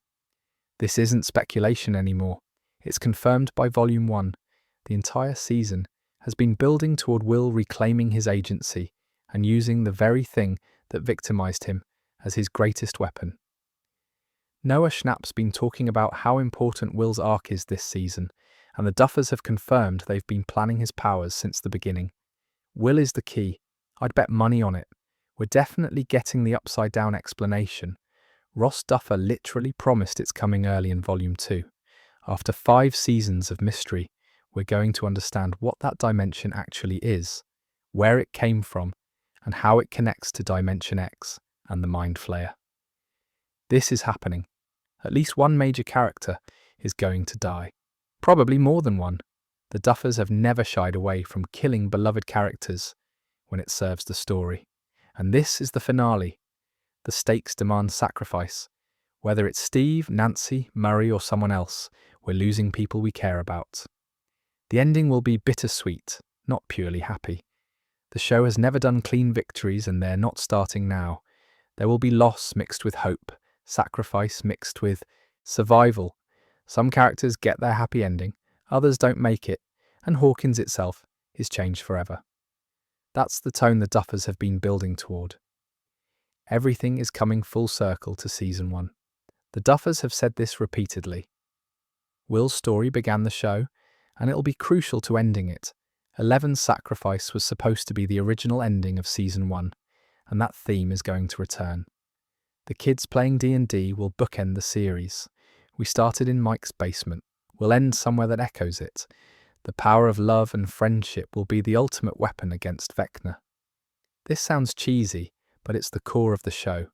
[SPEAKER 1] This isn't speculation anymore. It's confirmed by Volume 1. The entire season has been building toward Will reclaiming his agency and using the very thing that victimized him as his greatest weapon. Noah Schnapp's been talking about how important Will's arc is this season, and the Duffers have confirmed they've been planning his powers since the beginning. Will is the key. I'd bet money on it. We're definitely getting the upside-down explanation. Ross Duffer literally promised it's coming early in Volume 2. After 5 seasons of mystery, we're going to understand what that dimension actually is, where it came from, and how it connects to Dimension X and the Mind Flayer. This is happening. At least one major character is going to die. Probably more than one. The Duffers have never shied away from killing beloved characters when it serves the story. And this is the finale. The stakes demand sacrifice. Whether it's Steve, Nancy, Murray, or someone else, we're losing people we care about. The ending will be bittersweet, not purely happy. The show has never done clean victories, and they're not starting now. There will be loss mixed with hope, sacrifice mixed with survival. Some characters get their happy ending, others don't make it, and Hawkins itself is changed forever. That's the tone the Duffers have been building toward. Everything is coming full circle to Season 1. The Duffers have said this repeatedly. Will's story began the show, and it'll be crucial to ending it. Eleven's sacrifice was supposed to be the original ending of Season 1, and that theme is going to return. The kids playing D&D will bookend the series. We started in Mike's basement. We'll end somewhere that echoes it. The power of love and friendship will be the ultimate weapon against Vecna. This sounds cheesy, but it's the core of the show.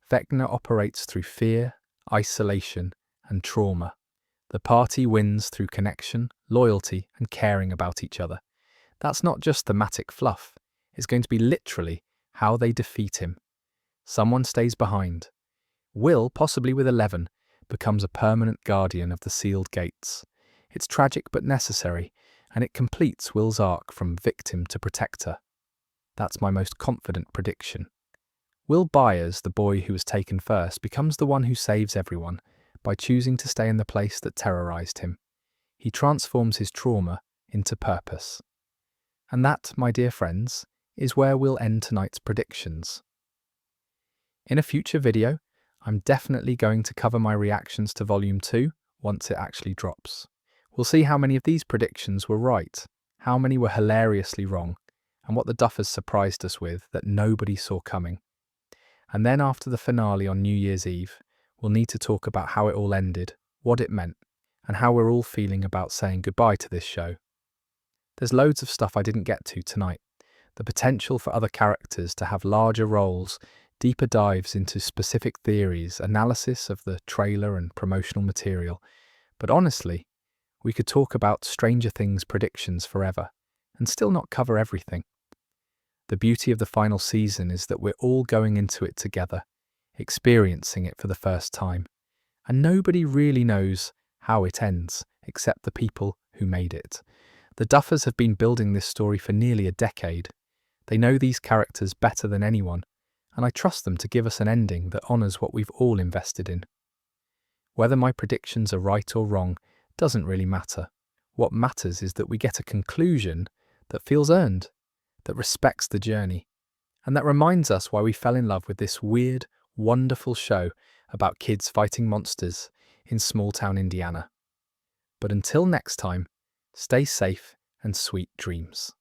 [SPEAKER 1] Vecna operates through fear, isolation, and trauma. The party wins through connection, loyalty, and caring about each other. That's not just thematic fluff. It's going to be literally how they defeat him. Someone stays behind. Will, possibly with 11, becomes a permanent guardian of the sealed gates. It's tragic but necessary, and it completes Will's arc from victim to protector. That's my most confident prediction. Will Byers, the boy who was taken first, becomes the one who saves everyone by choosing to stay in the place that terrorized him. He transforms his trauma into purpose. And that, my dear friends, is where we'll end tonight's predictions. In a future video, I'm definitely going to cover my reactions to Volume 2 once it actually drops. We'll see how many of these predictions were right, how many were hilariously wrong, and what the Duffers surprised us with that nobody saw coming. And then after the finale on New Year's Eve, we'll need to talk about how it all ended, what it meant, and how we're all feeling about saying goodbye to this show. There's loads of stuff I didn't get to tonight. The potential for other characters to have larger roles, deeper dives into specific theories, analysis of the trailer and promotional material. But honestly, we could talk about Stranger Things predictions forever and still not cover everything. The beauty of the final season is that we're all going into it together, experiencing it for the first time. And nobody really knows how it ends, except the people who made it. The Duffers have been building this story for nearly a decade. They know these characters better than anyone, and I trust them to give us an ending that honours what we've all invested in. Whether my predictions are right or wrong doesn't really matter. What matters is that we get a conclusion that feels earned, that respects the journey, and that reminds us why we fell in love with this weird, wonderful show about kids fighting monsters in small-town Indiana. But until next time, stay safe and sweet dreams.